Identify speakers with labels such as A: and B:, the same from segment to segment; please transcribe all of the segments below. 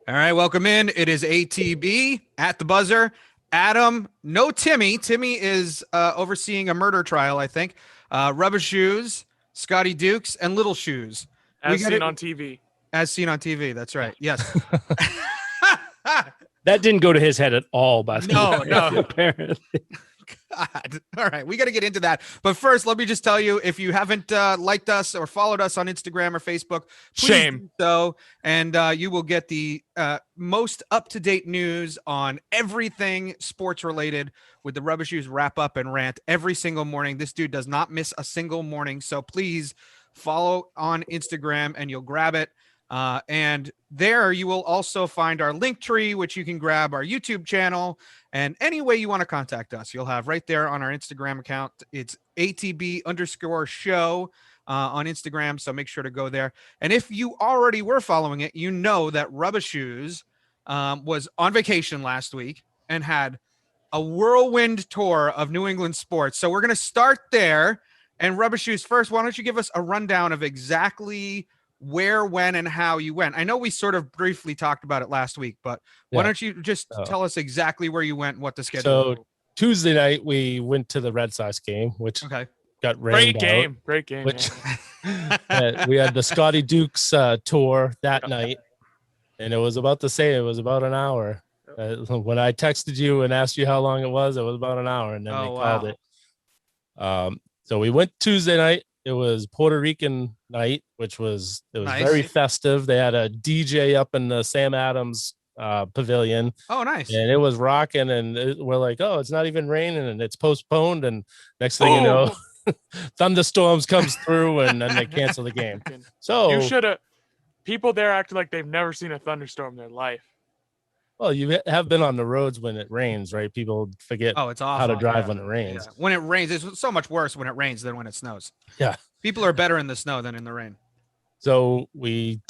A: All right, welcome in. It is ATB at the buzzer. Adam, no Timmy. Timmy is overseeing a murder trial, I think. Rubba Shoes, Scotty Dukes, and Little Shoes.
B: As seen on TV.
A: As seen on TV, that's right. Yes.
C: That didn't go to his head at all, by the way.
A: No.
C: Apparently.
A: God. All right, we got to get into that. But first, let me just tell you, if you haven't liked us or followed us on Instagram or Facebook, please
B: Shame.
A: do so, and you will get the most up-to-date news on everything sports-related with the Rubba Shoes wrap-up and rant every single morning. This dude does not miss a single morning, so please follow on Instagram, and you'll grab it. And there you will also find our link tree, which you can grab our YouTube channel, and any way you want to contact us, you'll have right there on our Instagram account. It's ATB_show on Instagram. So make sure to go there. And if you already were following it, you know that Rubba Shoes was on vacation last week and had a whirlwind tour of New England sports. So we're going to start there. And Rubba Shoes first, why don't you give us a rundown of exactly where, when, and how you went? I know we sort of briefly talked about it last week, but why don't you just tell us exactly where you went and what the schedule was?
C: So Tuesday night, we went to the Red Sox game, which got rained out.
B: Great game.
C: Which we had the Scotty Dukes tour that night, and it was about the same. It was about an hour. When I texted you and asked you how long it was about an hour, and then they called it. So we went Tuesday night. It was Puerto Rican night, which was nice. Very festive. They had a DJ up in the Sam Adams pavilion.
A: Oh, nice.
C: And it was rocking, and we're like, oh, it's not even raining, and it's postponed, and next thing you know, thunderstorms comes through, and then they cancel the game. So
B: you should have. People there acted like they've never seen a thunderstorm in their life.
C: Well, you have been on the roads when it rains, right? People forget
A: it's awful.
C: how to drive when it rains.
A: Yeah. When it rains, it's so much worse when it rains than when it snows.
C: Yeah.
A: People are better in the snow than in the rain.
C: So we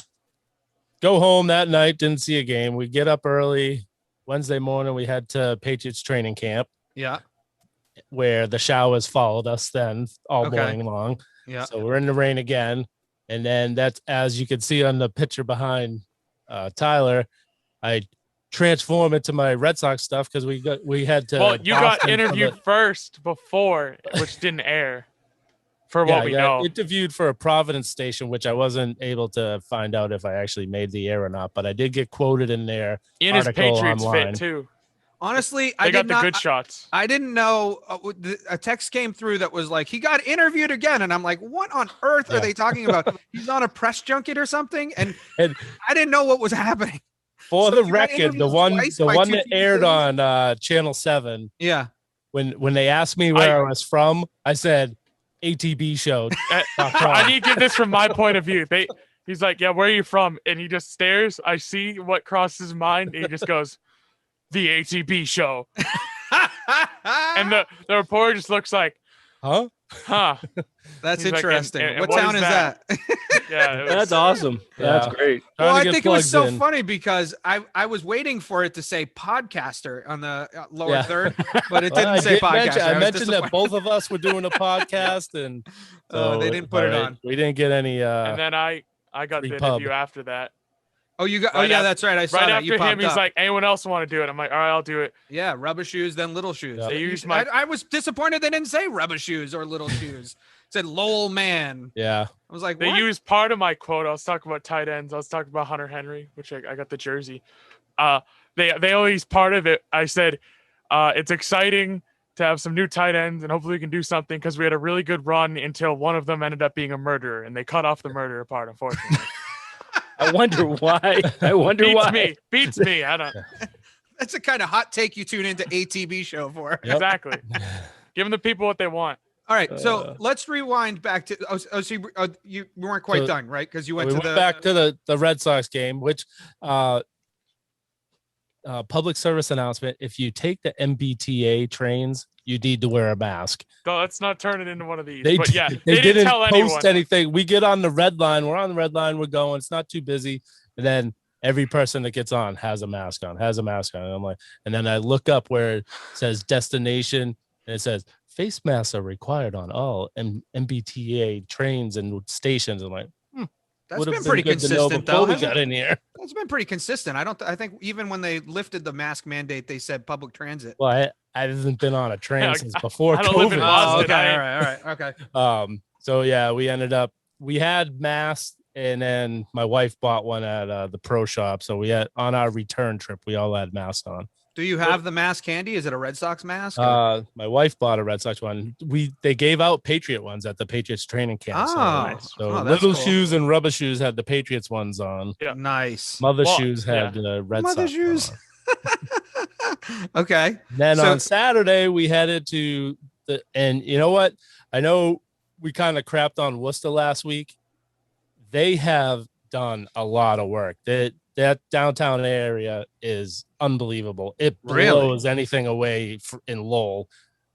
C: go home that night, didn't see a game. We get up early. Wednesday morning, we head to Patriots training camp.
A: Yeah.
C: Where the showers followed us then all morning long.
A: Yeah.
C: So we're in the rain again. And then that's, as you can see on the picture behind Tyler, I transform into my Red Sox stuff because we had to.
B: Well, you got interviewed first before, which didn't air. For what we know,
C: interviewed for a Providence station, which I wasn't able to find out if I actually made the air or not, but I did get quoted in there.
B: In his Patriots fit too.
A: Honestly,
B: I got the good shots.
A: I didn't know. A text came through that was like, he got interviewed again. And I'm like, what on earth are they talking about? He's on a press junket or something. And I didn't know what was happening.
C: For the record, the one that aired on Channel 7.
A: Yeah.
C: When they asked me where I was from, I said ATB show.
B: I need to give this from my point of view. He's like, yeah, where are you from? And he just stares. I see what crosses his mind. And he just goes, the ATB show. And the reporter just looks like, huh?
A: That's
B: He's
A: interesting.
B: Like, and
A: what town is that?
B: Yeah,
C: that's awesome. Yeah. That's great.
A: Well, I think it was so funny because I was waiting for it to say podcaster on the lower third, but it didn't say podcaster.
C: I mentioned that both of us were doing a podcast, and
A: so they didn't put it on.
C: We didn't get any.
B: And then I got the interview after that.
A: Oh, you got? That's right. I saw that.
B: Right after him, he's like, anyone else want to do it? I'm like, all right, I'll do it.
A: Yeah, Rubba Shoes, then Little Shoes.
B: They used
A: I was disappointed they didn't say Rubba Shoes or Little Shoes. It said Lowell Man.
C: Yeah.
A: I was like,
B: they used part of my quote. I was talking about tight ends. I was talking about Hunter Henry, which I got the jersey. They only used part of it. I said, it's exciting to have some new tight ends, and hopefully we can do something because we had a really good run until one of them ended up being a murderer, and they cut off the murderer part, unfortunately.
C: I wonder why.
B: Beats me. I don't.
A: That's the kind of hot take you tune into ATB show for.
B: Yep. Exactly. Giving the people what they want.
A: All right, so let's rewind back to. So you weren't quite done, right? Because you went
C: back to the Red Sox game, which public service announcement: if you take the MBTA trains, you need to wear a mask.
B: So let's not turn it into one of these.
C: They
B: didn't tell
C: post anything. We get on the red line. We're on the red line. We're going. It's not too busy. And then every person that gets on has a mask on. And I'm like, and then I look up where it says destination, and it says face masks are required on all MBTA trains and stations. I'm like,
A: that's been pretty consistent, though.
C: We got in here.
A: it's been pretty consistent. I think even when they lifted the mask mandate, they said public transit.
C: Well, I haven't been on a train since before
B: I don't live in
C: COVID.
B: Boston.
A: Okay, all right, okay.
C: So yeah, we had masks, and then my wife bought one at the pro shop. So we had on our return trip, we all had masks on.
A: Do you have the mask handy? Is it a Red Sox mask?
C: My wife bought a Red Sox one. They gave out Patriot ones at the Patriots training camp. So
A: that's
C: Little
A: cool.
C: Shoes and Rubba Shoes had the Patriots ones on.
B: Yeah.
A: Nice.
C: Mother Shoes had Red
A: Mother
C: Sox
A: Shoes.
C: on.
A: Okay.
C: Then on Saturday we headed to and you know what? I know we kind of crapped on Worcester last week. They have done a lot of work. That downtown area is unbelievable. It blows anything away in Lowell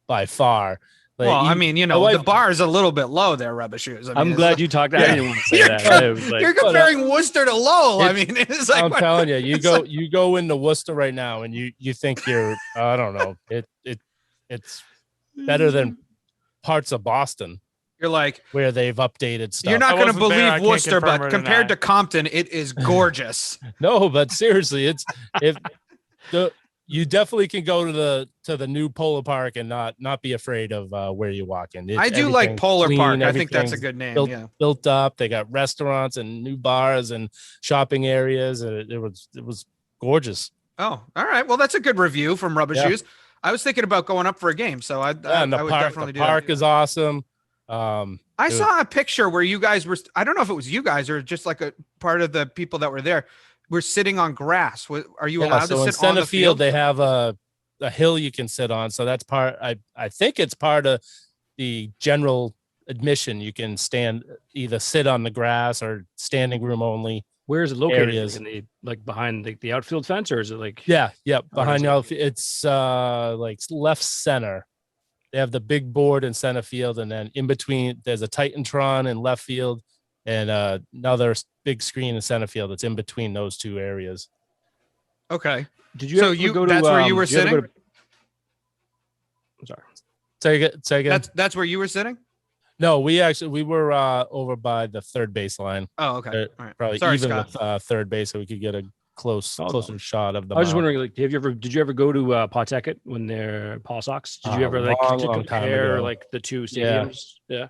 C: by far. Like,
A: well, I mean, the bar is a little bit low there, Rubba Shoes. I mean,
D: I'm glad you talked. I didn't want to say that. It was like,
A: you're comparing Worcester to Lowell. I mean, it's like
C: I'm telling you, you go into Worcester right now, and you think you're I don't know. It's better than parts of Boston.
A: You're like
C: where they've updated stuff.
A: You're not going to believe Worcester, but
B: confirm or
A: compared
B: deny.
A: to Compton, it is gorgeous.
C: No, but seriously, you definitely can go to the new Polar Park and not be afraid of where you walk in.
A: I do like Polar
C: clean,
A: Park. I think that's a good name.
C: Built up. They got restaurants and new bars and shopping areas. And it was gorgeous.
A: Oh, all right. Well, that's a good review from Rubba Shoes. I was thinking about going up for a game, so I would definitely do that.
C: The park is awesome.
A: I saw a picture where you guys were, I don't know if it was you guys or just like a part of the people that were there, were sitting on grass. Are you allowed to sit on the field?
C: They have a hill you can sit on. So that's I think it's part of the general admission. You can either sit on the grass or standing room only.
D: Where is it located?
C: Areas.
D: Behind the outfield fence, or is it like?
C: Yeah, behind the outfield. It's like left center. They have the big board in center field, and then in between there's a Titantron in left field, and another big screen in center field. It's in between those two areas.
A: Okay.
D: Did you ever go to?
A: That's where you were sitting.
D: I'm sorry.
C: Say again.
A: That's where you were sitting.
C: No, we were over by the third base line.
A: Oh, okay. All right.
C: Probably
A: Sorry,
C: even
A: Scott.
C: with third base, so we could get a closer shot of the.
D: I was just wondering, like, did you ever go to Pawtucket when they're Paw Sox? Did you ever
C: long
D: compare like the two stadiums? Yeah.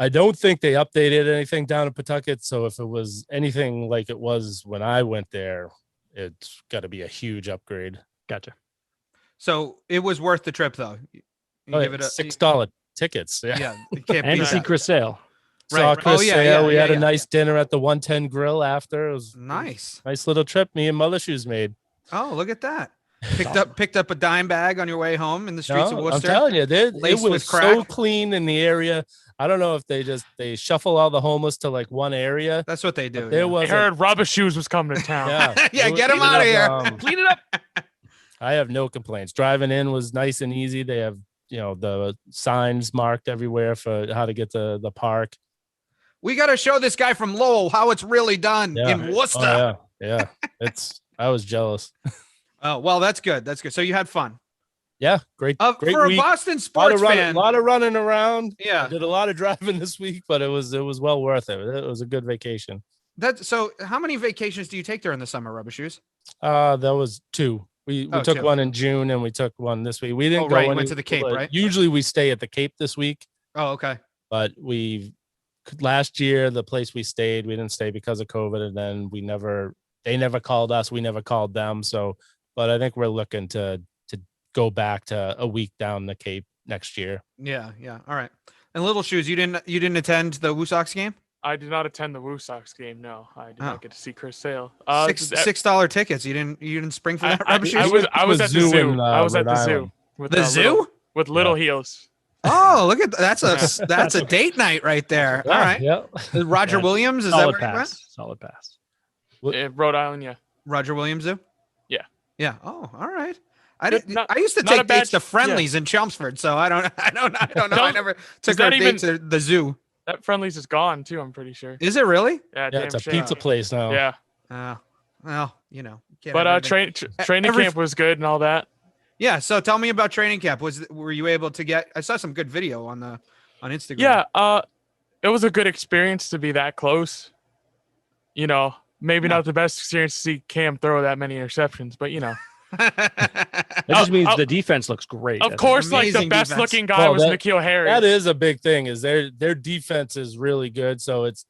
C: I don't think they updated anything down in Pawtucket. So if it was anything like it was when I went there, it's got to be a huge upgrade.
D: Gotcha.
A: So it was worth the trip, though. You give it a
C: $6 tickets.
A: Yeah, it can't
D: And
A: be
D: to see Chris Sale.
C: Saw
A: Right.
C: Chris Sale. We had a nice
A: yeah.
C: dinner at the 110 Grill after. It was
A: Nice.
C: Nice little trip me and Mother Shoes made.
A: Oh, look at that. Picked up a dime bag on your way home in the streets of Worcester.
C: I'm telling you, it
A: laced
C: was
A: with
C: so
A: crack.
C: clean in the area. I don't know if they shuffle all the homeless to like one area.
A: That's what they do.
C: There
A: yeah.
B: I
C: was
B: heard Rubba Shoes was coming to town.
A: Yeah, get him out of here.
D: Clean it up.
C: I have no complaints. Driving in was nice and easy. They have, the signs marked everywhere for how to get to the park.
A: We got to show this guy from Lowell how it's really done
C: Yeah.
A: in Worcester.
C: Oh, yeah. I was jealous.
A: Oh, well, that's good. That's good. So you had fun.
C: Yeah, great
A: For
C: week.
A: a Boston sports fan.
C: A lot of running around.
A: Yeah.
C: I did a lot of driving this week, but it was well worth it. It was a good vacation.
A: So how many vacations do you take during the summer, Rubber Shoes?
C: That was 2. We took
A: 2.
C: one in June and we took one this week. We didn't go.
A: You went to the Cape, right?
C: Usually we stay at the Cape this week.
A: Oh, okay.
C: But last year, the place we stayed, we didn't stay because of COVID, and then they never called us. We never called them. So, but I think we're looking to go back to a week down the Cape next year.
A: Yeah. All right. And Little Shoes, you didn't attend the Woo Sox game?
B: I did not attend the Woo Sox game. No, I did not get to see Chris Sale.
A: $6 tickets. You didn't spring for that, Rubber Shoes?
B: I was at the zoo. I was at the zoo.
A: The zoo?
B: With Little Heels.
A: Oh, look at that's a date night right there. All right.
C: Yeah.
A: Roger Williams, is that
D: Solid
A: where you went?
D: pass. Solid pass.
B: Rhode Island, yeah.
A: Roger Williams Zoo?
B: Yeah.
A: Yeah. Oh, all right. I used to
B: not a
A: take
B: bad-
A: dates to Friendlies in Chelmsford, so I don't know. I never took
B: that
A: our date to the zoo.
B: That Friendlies is gone too, I'm pretty sure.
A: Is it really?
B: Yeah,
C: Yeah, it's a
B: shame.
C: pizza place now.
B: Yeah.
A: Well, can't
B: But
A: have everything.
B: training camp was good and all that.
A: Yeah. So tell me about training camp. Were you able to get? I saw some good video on Instagram.
B: Yeah, it was a good experience to be that close. Maybe not the best experience to see Cam throw that many interceptions, but
D: That just means the defense looks great.
B: of course, like the
A: Amazing
B: best
A: defense.
B: looking guy was N'Keal Harris.
C: That is a big thing. Is their defense is really good. So it's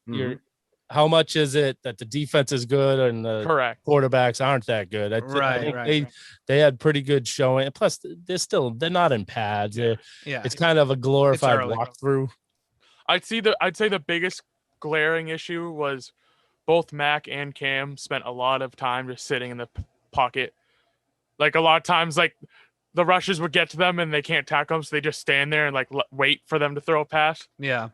C: how much is it that the defense is good and the
B: correct
C: quarterbacks aren't that good? I think they had pretty good showing. And plus, they're not in pads. It's kind of a glorified walkthrough.
B: I'd say the biggest glaring issue was both Mac and Cam spent a lot of time just sitting in the pocket. Like a lot of times, like the rushers would get to them and they can't tackle them, so they just stand there and like wait for them to throw a pass.
A: Yeah.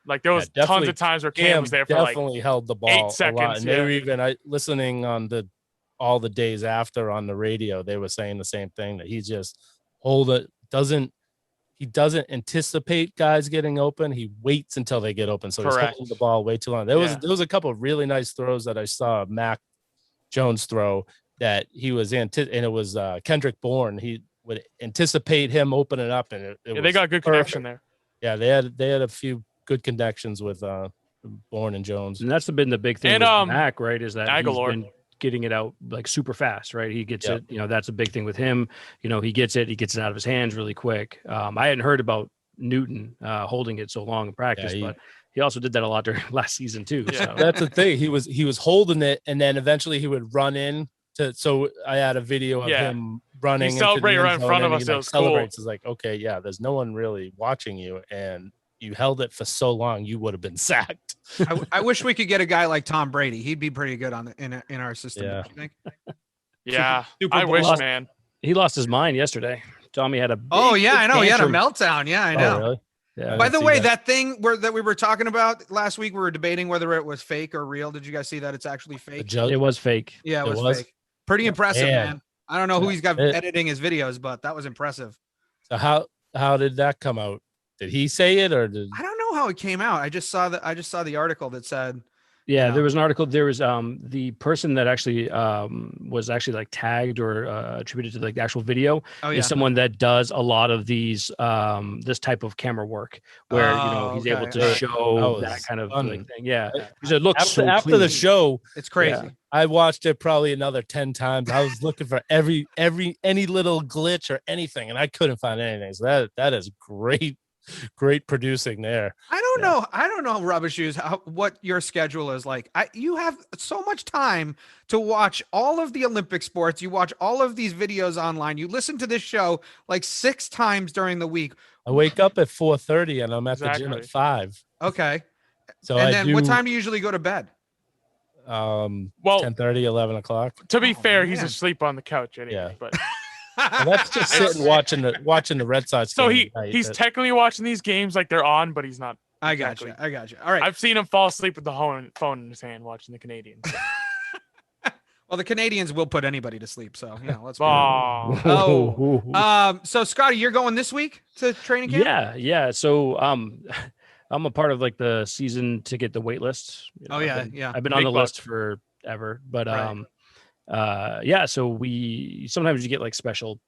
B: Like there was tons of times where Cam was there for
C: definitely held the ball
B: 8 seconds.
C: A lot. And they were even listening on all the days after on the radio, they were saying the same thing, that he just he doesn't anticipate guys getting open. He waits until they get open. So he's holding the ball way too long. There was a couple of really nice throws that I saw Mac Jones throw that he was and it was Kendrick Bourne. He would anticipate him opening up, and
B: they got good connection there.
C: Yeah, they had a few good connections with Bourne and Jones,
D: and that's been the big thing with Mac, right? Is that
B: Aguilar.
D: He's been getting it out like super fast, right? He gets it. That's a big thing with him. He gets it out of his hands really quick. I hadn't heard about Newton holding it so long in practice, but he also did that a lot during last season too.
C: Yeah.
D: So.
C: That's the thing. He was holding it, and then eventually he would run in. So I had a video of him running.
B: He celebrated right in front of us. It was cool.
C: It's like, okay, there's no one really watching you, and you held it for so long, you would have been sacked.
A: I wish we could get a guy like Tom Brady. He'd be pretty good in our system.
C: Yeah.
A: Don't you think?
B: Yeah,
A: Super
B: I
A: Bowl.
B: wish, man.
D: He lost his mind yesterday. Tommy had a
A: I know. He had a
D: tantrum.
A: meltdown. Yeah, I know.
C: Oh, really?
D: Yeah.
A: By the way, that thing that we were talking about last week, we were debating whether it was fake or real. Did you guys see that it's actually fake?
D: It was fake.
A: Yeah, it was fake. Pretty impressive, man. I don't know who he's got editing his videos, but that was impressive.
C: So how did that come out? Did he say it or did?
A: I don't know how it came out. I just saw the article that said.
D: Yeah, there was an article. There was the person that actually was actually like tagged or attributed to like the actual video is someone that does a lot of these this type of camera work where he's able to show that kind of like thing. Yeah, because it looks
C: after the show,
A: it's crazy.
C: Yeah, I watched it probably another 10 times. I was looking for any little glitch or anything, and I couldn't find anything. So that is great producing there.
A: I don't know, Rubba Shoes, what your schedule is like. You have so much time to watch all of the Olympic sports. You watch all of these videos online. You listen to this show like 6 times during the week.
C: I wake up at 4:30 and I'm at the gym at 5.
A: Okay.
C: So
A: what time do you usually go to bed?
C: 10:30, 11 o'clock.
B: To be fair, he's asleep on the couch anyway. But
C: well, that's just sitting watching the Red Sox.
B: So he's technically watching these games like they're on, but he's not.
A: I got you. All right.
B: I've seen him fall asleep with the phone in his hand watching the Canadians.
A: Well, the Canadians will put anybody to sleep, so let's. So Scotty, you're going this week to training camp?
D: Yeah. So I'm a part of like the season ticket, the wait list. I've been on the list forever, but so we sometimes you get like special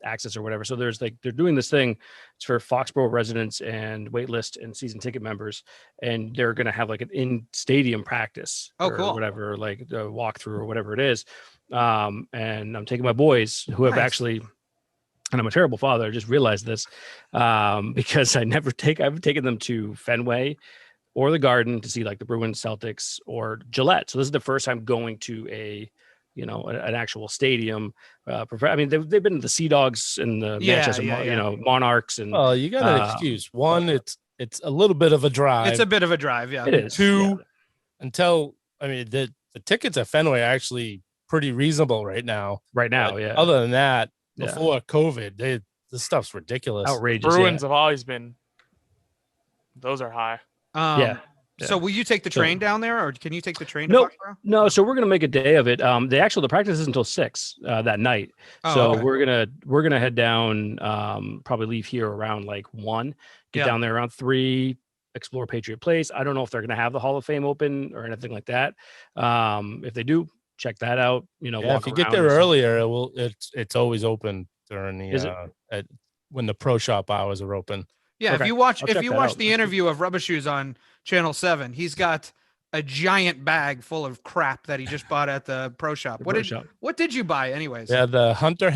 D: access or whatever. So there's like they're doing this thing. It's for Foxborough residents and waitlist and season ticket members, and they're gonna have like an in stadium practice or whatever, like a walkthrough or whatever it is. And I'm taking my boys who have actually, and I'm a terrible father. I just realized this because I've taken them to Fenway or the Garden to see like the Bruins, Celtics, or Gillette. So this is the first time going to an actual stadium. I mean, they've been to the Sea Dogs and the Manchester, Monarchs. And
C: you got an excuse. One, it's a little bit of a drive.
A: It's a bit of a drive, yeah.
D: It is.
C: 2, the tickets at Fenway are actually pretty reasonable right now. Other than that, before COVID, the stuff's ridiculous,
D: outrageous.
B: Bruins have always been. Those are high.
A: So will you take the train down there, or can you take the train to Foxborough?
D: No. So we're gonna make a day of it. The practice is until 6 that night. We're gonna head down. Probably leave here around like 1. Get down there around 3. Explore Patriot Place. I don't know if they're gonna have the Hall of Fame open or anything like that. If they do, check that out.
C: If you get there earlier, it's always open during the when the pro shop hours are open.
A: Yeah, if you watch the interview of Rubba Shoes on Channel 7, he's got a giant bag full of crap that he just bought at the pro shop. What did you buy anyways?
C: Yeah, the Hunter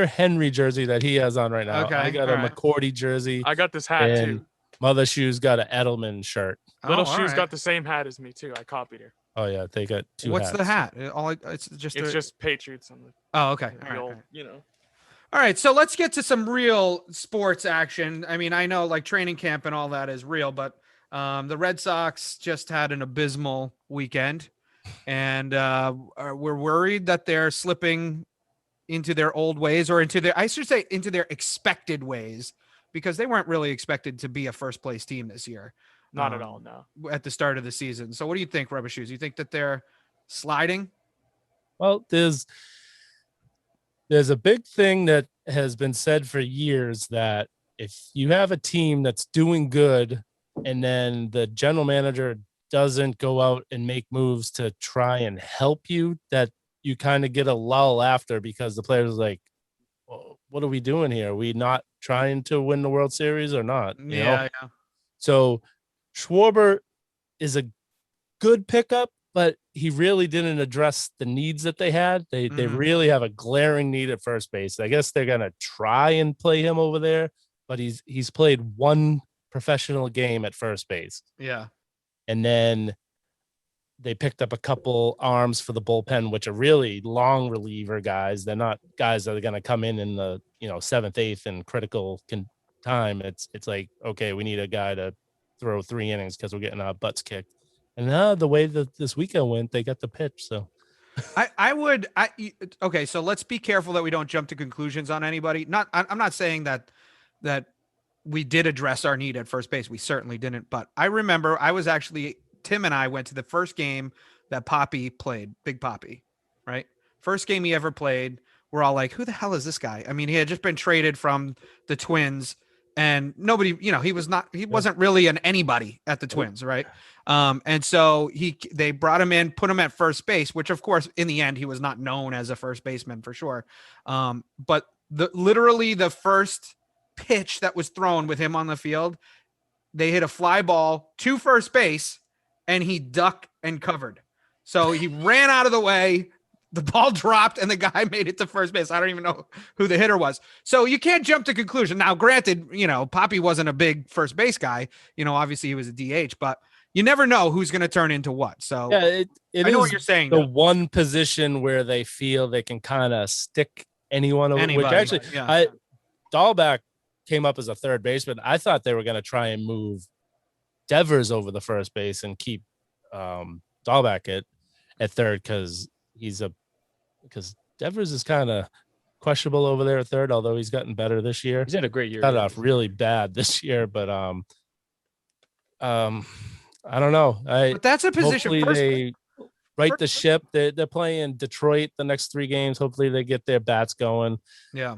C: Henry jersey that he has on right now.
A: Okay,
C: I got a McCourty jersey.
B: I got this hat too.
C: Mother Shoes got an Edelman shirt.
B: Little Shoes got the same hat as me too. I copied her.
C: Oh yeah, they got two.
A: What's
C: hats.
A: the hat? It's just Patriots on the. Oh, okay. All right. All right, so let's get to some real sports action. I mean, I know like training camp and all that is real, but the Red Sox just had an abysmal weekend, and we're worried that they're slipping into their old ways, or into their expected ways, because they weren't really expected to be a first place team this year.
B: Not at all, no.
A: At the start of the season. So what do you think, Rubba Shoes? You think that they're sliding?
C: Well, there's a big thing that has been said for years, that if you have a team that's doing good and then the general manager doesn't go out and make moves to try and help you, that you kind of get a lull after, because the players are like, well, what are we doing here? Are we not trying to win the World Series or not? You know?
A: Yeah.
C: So Schwarber is a good pickup, but he really didn't address the needs that they had. They really have a glaring need at first base. I guess they're gonna try and play him over there, but he's played one professional game at first base.
A: Yeah.
C: And then they picked up a couple arms for the bullpen, which are really long reliever guys. They're not guys that are gonna come in the 7th, 8th and critical time. It's like, okay, we need a guy to throw 3 innings because we're getting our butts kicked. And the way that this weekend went, they got the pitch. So okay. So let's be careful that we don't jump to conclusions on anybody. I'm not saying that we did address our need at first base. We certainly didn't. But I remember Tim and I went to the first game that Poppy played, Big Poppy, right? First game he ever played. We're all like, who the hell is this guy? I mean, he had just been traded from the Twins, and nobody, he wasn't really an anybody at the Twins, right? And so they brought him in, put him at first base, which of course in the end he was not known as a first baseman for sure. But literally the first pitch that was thrown with him on the field, they hit a fly ball to first base, and he ducked and covered. So he ran out of the way. The ball dropped and the guy made it to first base. I don't even know who the hitter was. So you can't jump to conclusion. Now, granted, Poppy wasn't a big first base guy. Obviously he was a DH, but you never know who's going to turn into what. So yeah, I know
A: what you're saying.
C: The one position where they feel they can kind of stick anybody. Which actually, Dahlback came up as a third baseman. I thought they were going to try and move Devers over the first base and keep Dahlback at third, because Devers is kind of questionable over there at third, although he's gotten better this year.
D: He's had a great year.
C: Got off really bad this year, but I don't know.
A: But that's a position.
C: Hopefully they right the ship. They're playing Detroit the next 3 games. Hopefully they get their bats going.
A: Yeah.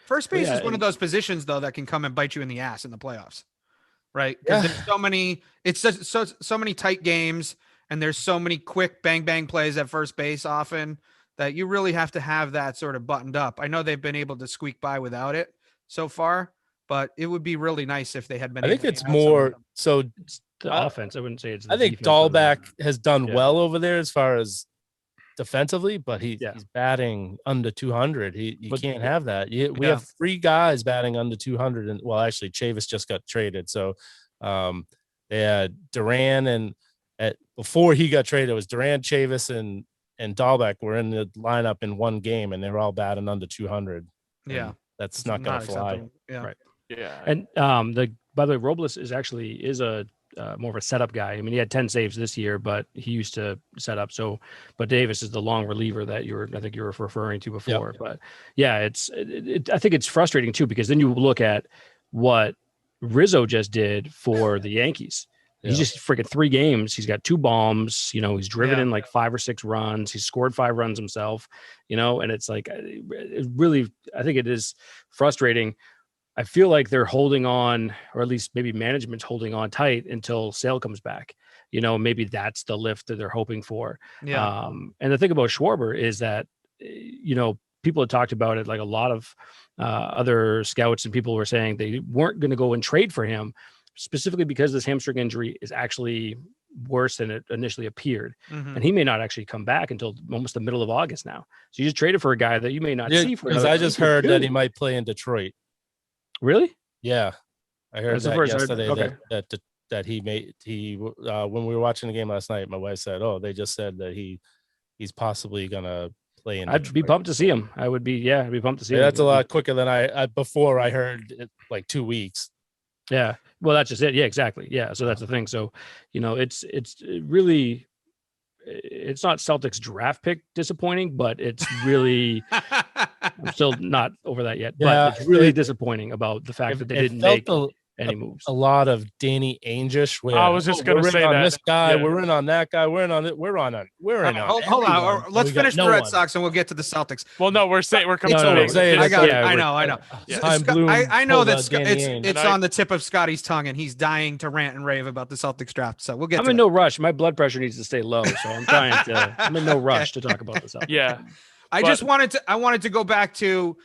A: First base is one of those positions though that can come and bite you in the ass in the playoffs, right? Because there's so many. It's so many tight games, and there's so many quick bang plays at first base often that you really have to have that sort of buttoned up. I know they've been able to squeak by without it so far, but it would be really nice if they had been.
C: I think it's more so.
D: The offense. I wouldn't say it's.
C: I think Dahlback has done well over there as far as defensively, but he's batting under 200. You can't have that. We have 3 guys batting under 200, and actually Chavis just got traded, so they had Duran, and before he got traded, it was Duran, Chavis, and Dahlback were in the lineup in one game, and they were all batting under 200.
A: Yeah,
C: that's not going to fly.
A: Yeah,
D: right. Yeah, and by the way, Robles is a more of a setup guy. I mean, he had 10 saves this year, but he used to set up. So, but Davis is the long reliever that I think you were referring to before. Yep. But yeah, I think it's frustrating too, because then you look at what Rizzo just did for the Yankees. He's just freaking 3 games. He's got 2 bombs. He's driven in like 5 or 6 runs. He's scored 5 runs himself. And it's like, it really, I think it is frustrating. I feel like they're holding on, or at least maybe management's holding on tight until Sale comes back. Maybe that's the lift that they're hoping for.
A: Yeah.
D: And the thing about Schwarber is that, people had talked about it, like a lot of other scouts and people were saying they weren't going to go and trade for him specifically because this hamstring injury is actually worse than it initially appeared.
A: Mhm.
D: And he may not actually come back until almost the middle of August now. So you just traded for a guy that you may not see for
C: because
D: another
C: I just
D: week or
C: heard that
D: two.
C: he might play in Detroit.
D: Really?
C: Yeah, I heard
D: That's the
C: that
D: first
C: yesterday.
D: okay.
C: That he when we were watching the game last night, my wife said, "Oh, they just said that he's possibly gonna play in."
D: I'd be pumped to see him. I'd be pumped to see him.
C: That's a lot quicker than I before. I heard it like 2 weeks.
D: Yeah. Well, that's just it. Yeah, exactly. Yeah. So that's the thing. So, it's really, it's not Celtics draft pick disappointing, but it's really, I'm still not over that yet,
C: Yeah,
D: but it's really disappointing about the fact that they didn't make any moves.
C: A lot of Danny Ainge, where
B: I was just gonna say
C: on
B: that.
C: this guy,
B: Yeah.
C: we're in on that guy, we're in on it, we're in on
A: Hold on. Let's finish the Red Sox and we'll get to the Celtics.
B: Well, no, we're coming
C: No,
B: to
C: I'm saying
A: I got it.
D: yeah,
A: I know.
B: Yeah.
A: I know that
C: Danny Ainge.
A: it's on the tip of Scotty's tongue, and he's dying to rant and rave about the Celtics draft. So we'll get.
D: I'm in no rush. My blood pressure needs to stay low, so I'm trying to. I'm in no rush to talk about this.
B: Yeah.
A: I wanted to go back to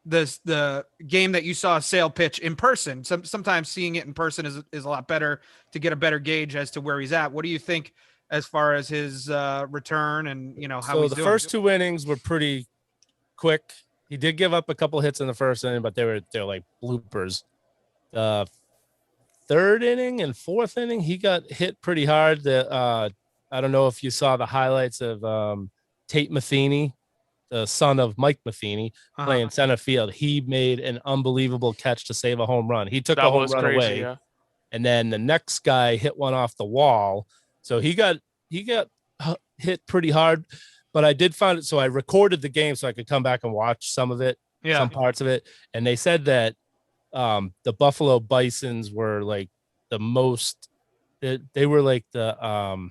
A: the game that you saw Sale pitch in person. Sometimes seeing it in person is a lot better to get a better gauge as to where he's at. What do you think as far as his return and how he's doing?
C: The first 2 innings were pretty quick. He did give up a couple hits in the first inning, but they're like bloopers. Third inning and fourth inning, he got hit pretty hard. I don't know if you saw the highlights of Tate Matheny, the son of Mike Matheny, playing center field. He made an unbelievable catch to save a home run. He took a home run away, and then the next guy hit one off the wall. So he got hit pretty hard. But I did find it, so I recorded the game so I could come back and watch some of it, some parts of it. And they said that the Buffalo Bisons were like the most. They were like the.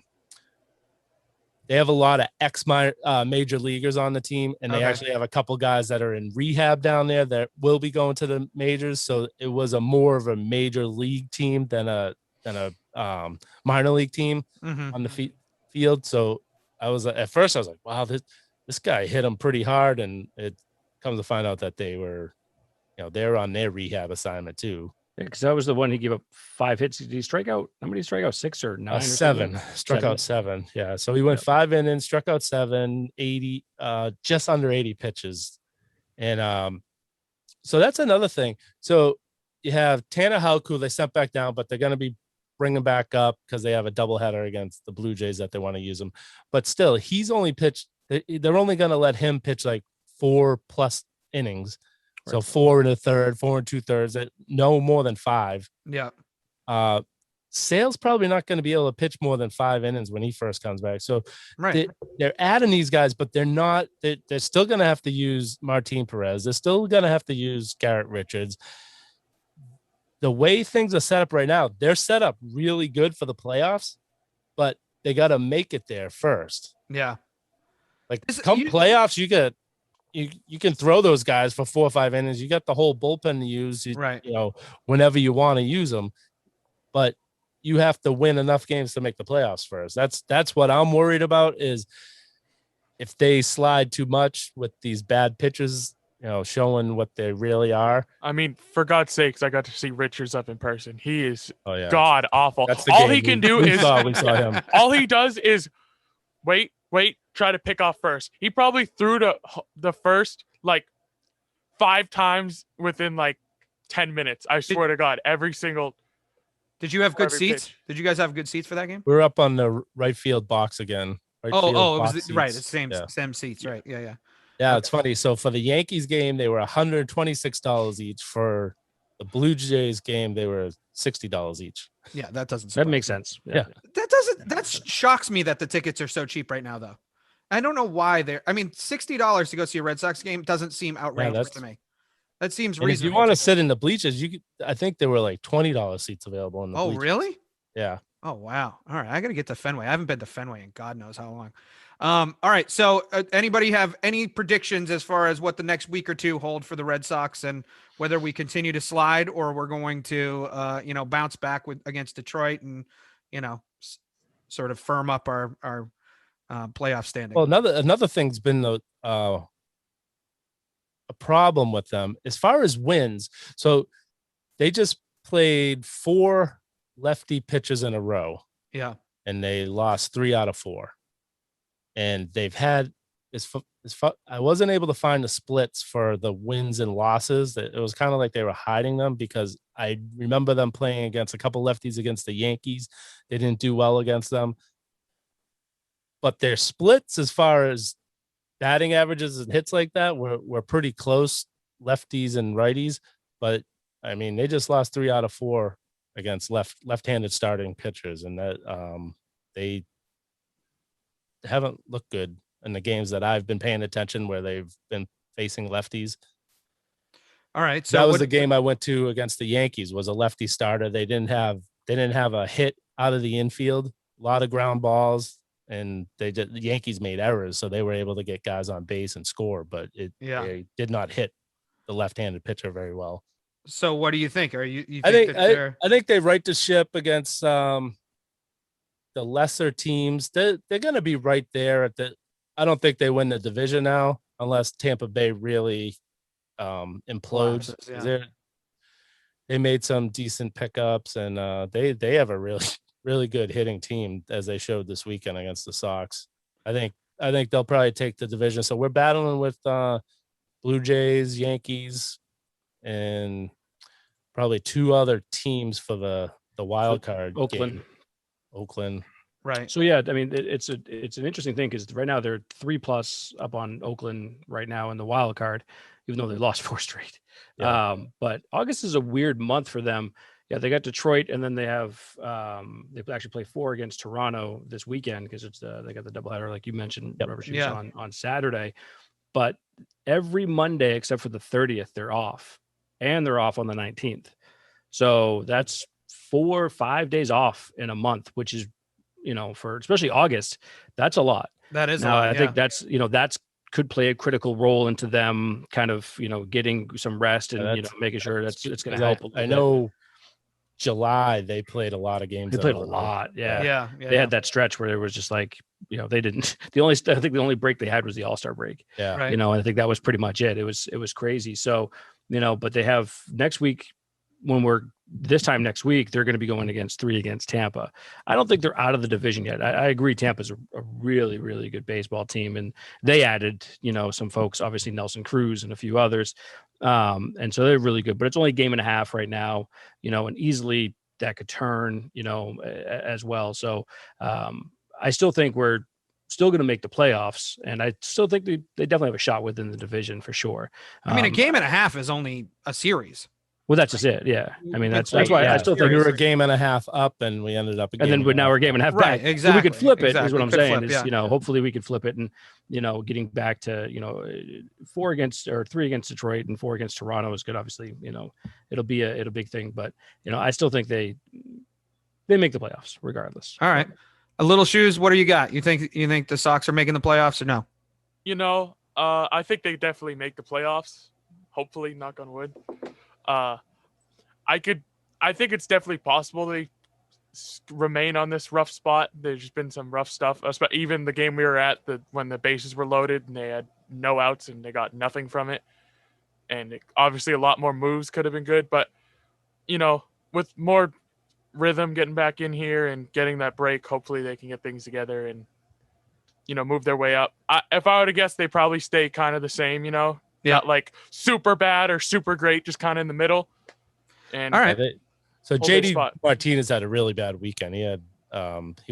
C: They have a lot of major leaguers on the team, and they actually have a couple guys that are in rehab down there that will be going to the majors. So it was more of a major league team than a minor league team on the field. So at first I was like, wow, this guy hit him pretty hard, and it comes to find out that they were, they're on their rehab assignment too.
D: Because that was the one he gave up 5 hits. Did he strike out? How many strike out? 6 or 9?
C: 7. Struck out 7. Yeah. So he went 5 innings, struck out 7, 80, just under 80 pitches. And so that's another thing. So you have Tanner Houck, who they sent back down, but they're going to be bringing back up because they have a doubleheader against the Blue Jays that they want to use him. But still, he's only pitched. They're only going to let him pitch like 4+ innings. So 4 1/3, 4 2/3, no more than 5.
A: Yeah.
C: Sale's probably not going to be able to pitch more than 5 innings when he first comes back. So they're adding these guys, but they're not. They're still going to have to use Martin Perez. They're still going to have to use Garrett Richards. The way things are set up right now, they're set up really good for the playoffs, but they got to make it there first.
A: Yeah.
C: Like playoffs, you can throw those guys for 4 or 5 innings. You got the whole bullpen to use, whenever you want to use them. But you have to win enough games to make the playoffs first. That's what I'm worried about, is if they slide too much with these bad pitches, showing what they really are.
B: I mean, for God's sakes, I got to see Richards up in person. He is god awful.
D: All
B: he can do is
C: we saw him.
B: All he does is wait, try to pick off first. He probably threw to the first like 5 times within like 10 minutes. I swear to God, every single.
A: Did you have good seats?
B: Pitch.
A: Did you guys have good seats for that game?
C: We're up on the right field box again.
A: It was it's same seats, right? Yeah.
C: Yeah, it's funny. So for the Yankees game, they were $126 each. For the Blue Jays game, they were $60 each.
A: Yeah, that
D: makes sense.
C: Yeah.
A: That shocks me that the tickets are so cheap right now, though. I don't know why $60 to go see a Red Sox game doesn't seem outrageous to me. That seems reasonable.
C: If you want to sit in the bleachers, I think there were like $20 seats available in the bleachers.
A: Really?
C: Yeah.
A: Oh, wow. All right. I got to get to Fenway. I haven't been to Fenway in God knows how long. All right. So anybody have any predictions as far as what the next week or two hold for the Red Sox, and whether we continue to slide or we're going to, bounce back against Detroit and, sort of firm up our playoff standing?
C: Well, another thing's been a problem with them as far as wins. So they just played 4 lefty pitches in a row.
A: Yeah.
C: And they lost 3 out of 4. And they've had I wasn't able to find the splits for the wins and losses. It was kind of like they were hiding them, because I remember them playing against a couple lefties against the Yankees. They didn't do well against them. But their splits, as far as batting averages and hits like that, were pretty close, lefties and righties. But I mean, they just lost 3 out of 4 against left-handed starting pitchers, and that they haven't looked good in the games that I've been paying attention, where they've been facing lefties.
A: All right. So
C: that was the game I went to against the Yankees, was a lefty starter. They didn't have a hit out of the infield, a lot of ground balls, and the Yankees made errors, so they were able to get guys on base and score, but they did not hit the left-handed pitcher very well.
A: So what do you think? Are you think
C: I think they right the ship against the lesser teams. They're going to be right there at the. I don't think they win the division now unless Tampa Bay really implodes. They made some decent pickups, and they have a really good hitting team, as they showed this weekend against the Sox. I think they'll probably take the division. So we're battling with Blue Jays, Yankees, and probably 2 other teams for the wild card. Oakland.
A: Right.
D: So yeah, I mean, it's an interesting thing, because right now they're 3+ up on Oakland right now in the wild card, even though they lost 4 straight. Yeah. But August is a weird month for them. Yeah, they got Detroit, and then they have they actually play 4 against Toronto this weekend, because it's they got the doubleheader, like you mentioned, Rubber Shoes on Saturday. But every Monday except for the 30th, they're off, and they're off on the 19th. So that's 4 or 5 days off in a month, which is, for especially August, that's a lot.
A: That is
D: now,
A: a lot.
D: I think that's could play a critical role into them kind of, getting some rest and, making sure it's going to help.
C: I know July, they played a lot of games.
D: They played a lot.
A: Yeah.
D: They had that stretch where it was just like, they didn't, I think the only break they had was the All-Star break.
C: Yeah.
A: Right.
D: And I think that was pretty much it. It was crazy. So, but they have next week, this time next week, they're going to be going against Tampa. I don't think they're out of the division yet. I agree. Tampa's a really, really good baseball team, and they added, some folks, obviously Nelson Cruz and a few others. And so they're really good, but it's only a game and a half right now, and easily that could turn, as well. So I still think we're still going to make the playoffs, and I still think they definitely have a shot within the division for sure.
A: I mean, a game and a half is only a series.
D: Well, that's just it. Yeah. I mean, that's why I still think
C: we were a game and a half up, and we ended up
D: now we're a game and a half back.
A: Right, exactly.
D: So we could flip it, is what I'm saying.
A: Flip,
D: is, hopefully we could flip it, and, getting back to, 3 against Detroit and 4 against Toronto is good. Obviously, it'll be a big thing, but, I still think they make the playoffs regardless.
A: All right. A Little Shoes, what do you got? You think the Sox are making the playoffs or no?
B: I think they definitely make the playoffs. Hopefully, knock on wood. I think it's definitely possible they remain on this rough spot. There's just been some rough stuff. Even the game we were at, when the bases were loaded and they had no outs and they got nothing from it. And obviously a lot more moves could have been good, but with more rhythm getting back in here and getting that break, hopefully they can get things together and move their way up. If I were to guess, they probably stay kind of the same. Not like super bad or super great, just kind of in the middle. And
A: all right.
C: So JD Martinez had a really bad weekend. He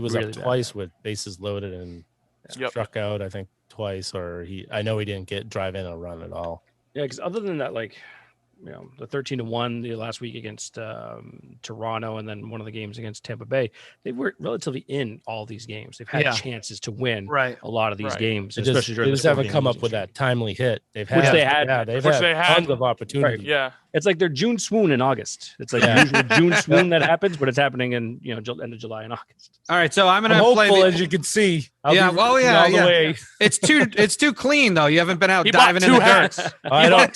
C: was really up twice with bases loaded and struck out, I think, twice, or I know he didn't drive in a run at all.
D: Yeah, because other than that, like, the 13-1 the last week against Toronto, and then one of the games against Tampa Bay, they were relatively in all these games. They've had chances to win a lot of these games, especially during
C: they just haven't come up with that timely hit.
D: They've had
C: tons of opportunity.
B: Right, yeah,
D: it's like their June swoon in August. It's like usually June swoon that happens, but it's happening in end of July and August.
A: All right, so I'm gonna play
C: hopeful, as you can see.
A: It's too clean though. You haven't been out diving in the dirt.
C: I don't.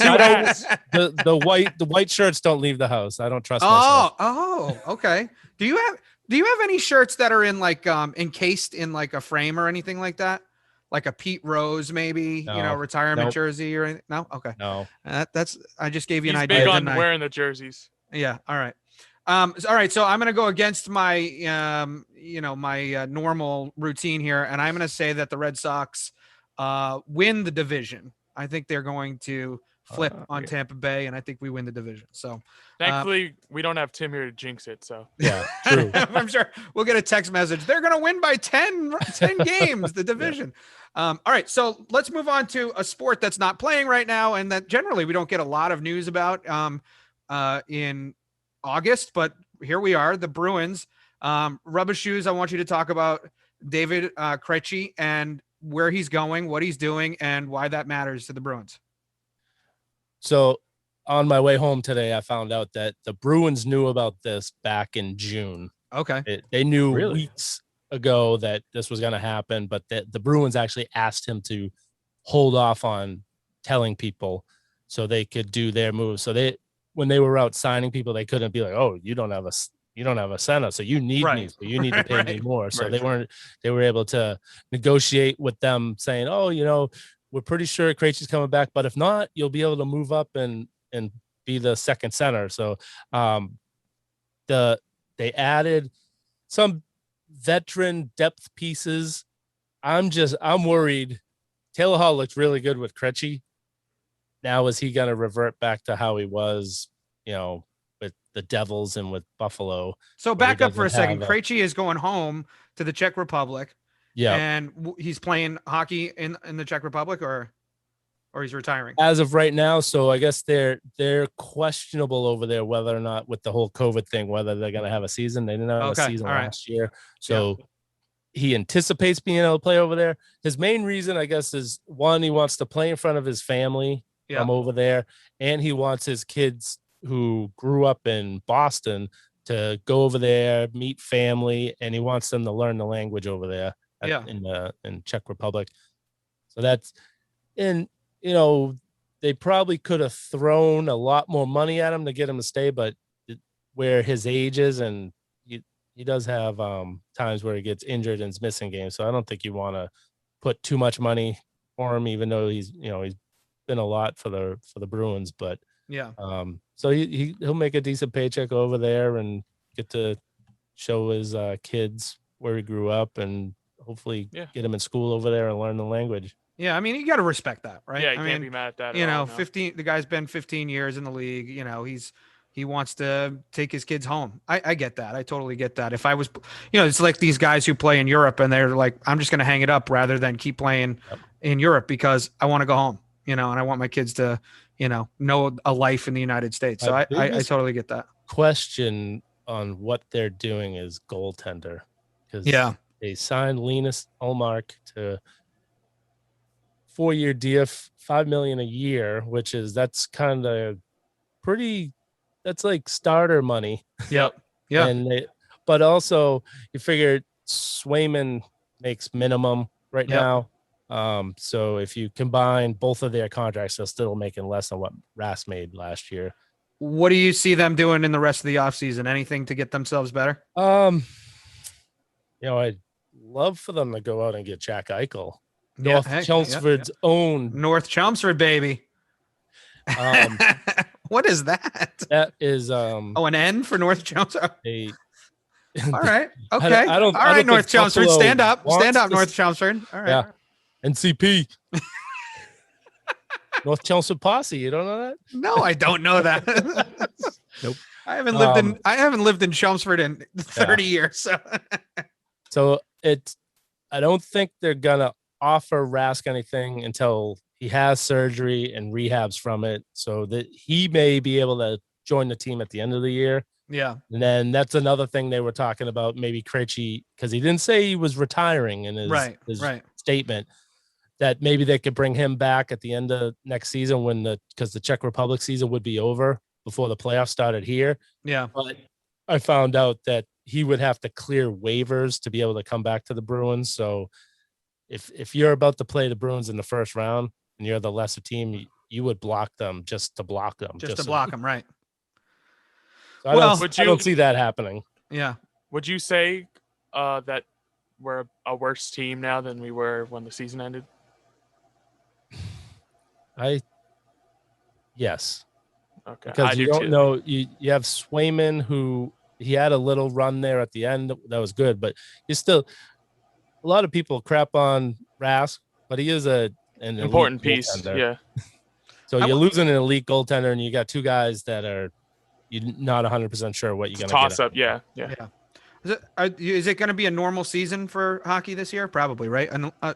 C: The white shirts don't leave the house. I don't trust myself.
A: Oh, okay. Do you have any shirts that are in like encased in like a frame or anything like that? Like a Pete Rose, maybe, retirement jersey or anything? No? Okay.
C: No.
A: I just gave you an
B: He's
A: idea.
B: big on wearing the jerseys.
A: Yeah. All right. All right, so I'm going to go against my, my normal routine here, and I'm going to say that the Red Sox win the division. I think they're going to flip on Tampa Bay, and I think we win the division. So,
B: thankfully, we don't have Tim here to jinx it. So,
C: yeah, true.
A: I'm sure we'll get a text message. They're going to win by 10 games, the division. Yeah. All right, so let's move on to a sport that's not playing right now, and that generally we don't get a lot of news about in August, but here we are, the Bruins. Rubba Shoes, I want you to talk about David Krejci and where he's going, what he's doing, and why that matters to the Bruins.
C: So on my way home today, I found out that the Bruins knew about this back in June.
A: Okay.
C: They knew weeks ago that this was going to happen, but the Bruins actually asked him to hold off on telling people so they could do their moves. So when they were out signing people, they couldn't be like, "Oh, you don't have a center, so you need me, so you need to pay me more." So they were able to negotiate with them, saying, "Oh, we're pretty sure Krejci's coming back, but if not, you'll be able to move up and be the second center." So they added some veteran depth pieces. I'm worried. Taylor Hall looks really good with Krejci. Now, is he going to revert back to how he was, with the Devils and with Buffalo?
A: So back up for a second. Krejci is going home to the Czech Republic.
C: Yeah.
A: And he's playing hockey in the Czech Republic, or he's retiring
C: as of right now. So I guess they're questionable over there whether or not, with the whole COVID thing, whether they're going to have a season. They didn't have a season last year. So he anticipates being able to play over there. His main reason, I guess, is one, he wants to play in front of his family from over there, and he wants his kids who grew up in Boston to go over there, meet family, and he wants them to learn the language over there in Czech Republic. So that's, and they probably could have thrown a lot more money at him to get him to stay, but where his age is, and he does have times where he gets injured and is missing games. So I don't think you want to put too much money for him, even though he's been a lot for the Bruins. But so he'll make a decent paycheck over there and get to show his kids where he grew up, and hopefully get him in school over there and learn the language.
A: Yeah, I mean, you got to respect that, right?
B: Yeah, you can't be mad at that.
A: 15. The guy's been 15 years in the league. He wants to take his kids home. I get that. I totally get that. If I was, it's like these guys who play in Europe and they're like, I'm just going to hang it up rather than keep playing in Europe because I want to go home, and I want my kids to, know a life in the United States. So I totally get that.
C: Question on what they're doing is goaltender, because they signed Linus Ullmark to 4-year deal, $5 million a year, that's kind of pretty. That's like starter money.
A: Yep. Yeah.
C: But also you figure Swayman makes minimum right now. So if you combine both of their contracts, they're still making less than what Rass made last year.
A: What do you see them doing in the rest of the offseason? Anything to get themselves better?
C: I'd love for them to go out and get Jack Eichel. North Chelmsford's own.
A: North Chelmsford, baby. What is that?
C: That is
A: an N for North Chelmsford. All right. Okay.
C: I don't
A: All right, North Chelmsford.
C: Buffalo
A: Stand up, North Chelmsford. All right.
C: Yeah. NCP. North Chelmsford Posse. You don't know that?
A: No, I don't know that.
C: Nope.
A: I haven't lived in Chelmsford in 30 years.
C: So I don't think they're gonna offer Rask anything until he has surgery and rehabs from it, so that he may be able to join the team at the end of the year.
A: Yeah.
C: And then that's another thing they were talking about, maybe Krejci, because he didn't say he was retiring in his statement, that maybe they could bring him back at the end of next season because the Czech Republic season would be over before the playoffs started here.
A: Yeah.
C: But I found out that he would have to clear waivers to be able to come back to the Bruins. So if you're about to play the Bruins in the first round and you're the lesser team, you would block them just to block them.
A: Just to block them, right.
C: So I don't see that happening.
A: Yeah.
B: Would you say that we're a worse team now than we were when the season ended?
C: Yes.
B: Okay.
C: Because you don't know, you have Swayman, who he had a little run there at the end that was good, but he's still a lot of people crap on Rask, but he is an
B: important piece.
C: goaltender.
B: Yeah.
C: So you're losing an elite goaltender, and you got two guys that are you're not 100% sure what you're going to get.
B: Toss up. Yeah.
A: Is it going to be a normal season for hockey this year? Probably, right?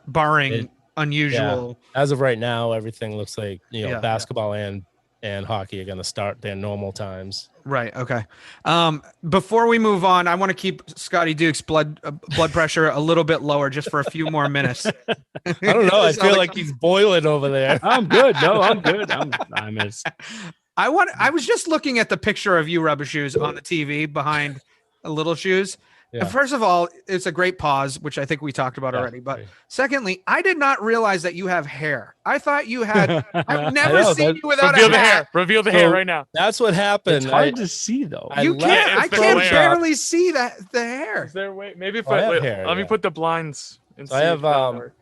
A: Barring unusual.
C: Yeah. As of right now, everything looks like basketball and hockey are going to start their normal times.
A: Right. Okay. Before we move on, I want to keep Scotty Duke's blood pressure a little bit lower just for a few more minutes.
C: I don't know. I feel like he's boiling over there.
D: I'm good. No, I'm good.
A: I was just looking at the picture of you, Rubba Shoes, on the TV behind Little Shoes.
C: Yeah.
A: First of all, it's a great pause, which I think we talked about already. But secondly, I did not realize that you have hair. I thought you had. I've never seen you without
B: reveal
A: a hat.
B: Reveal the hair right now.
C: That's what happened.
D: It's hard to see though.
A: I can't barely see the hair.
B: Is there a way? Maybe if let me put the blinds. And
C: so I have.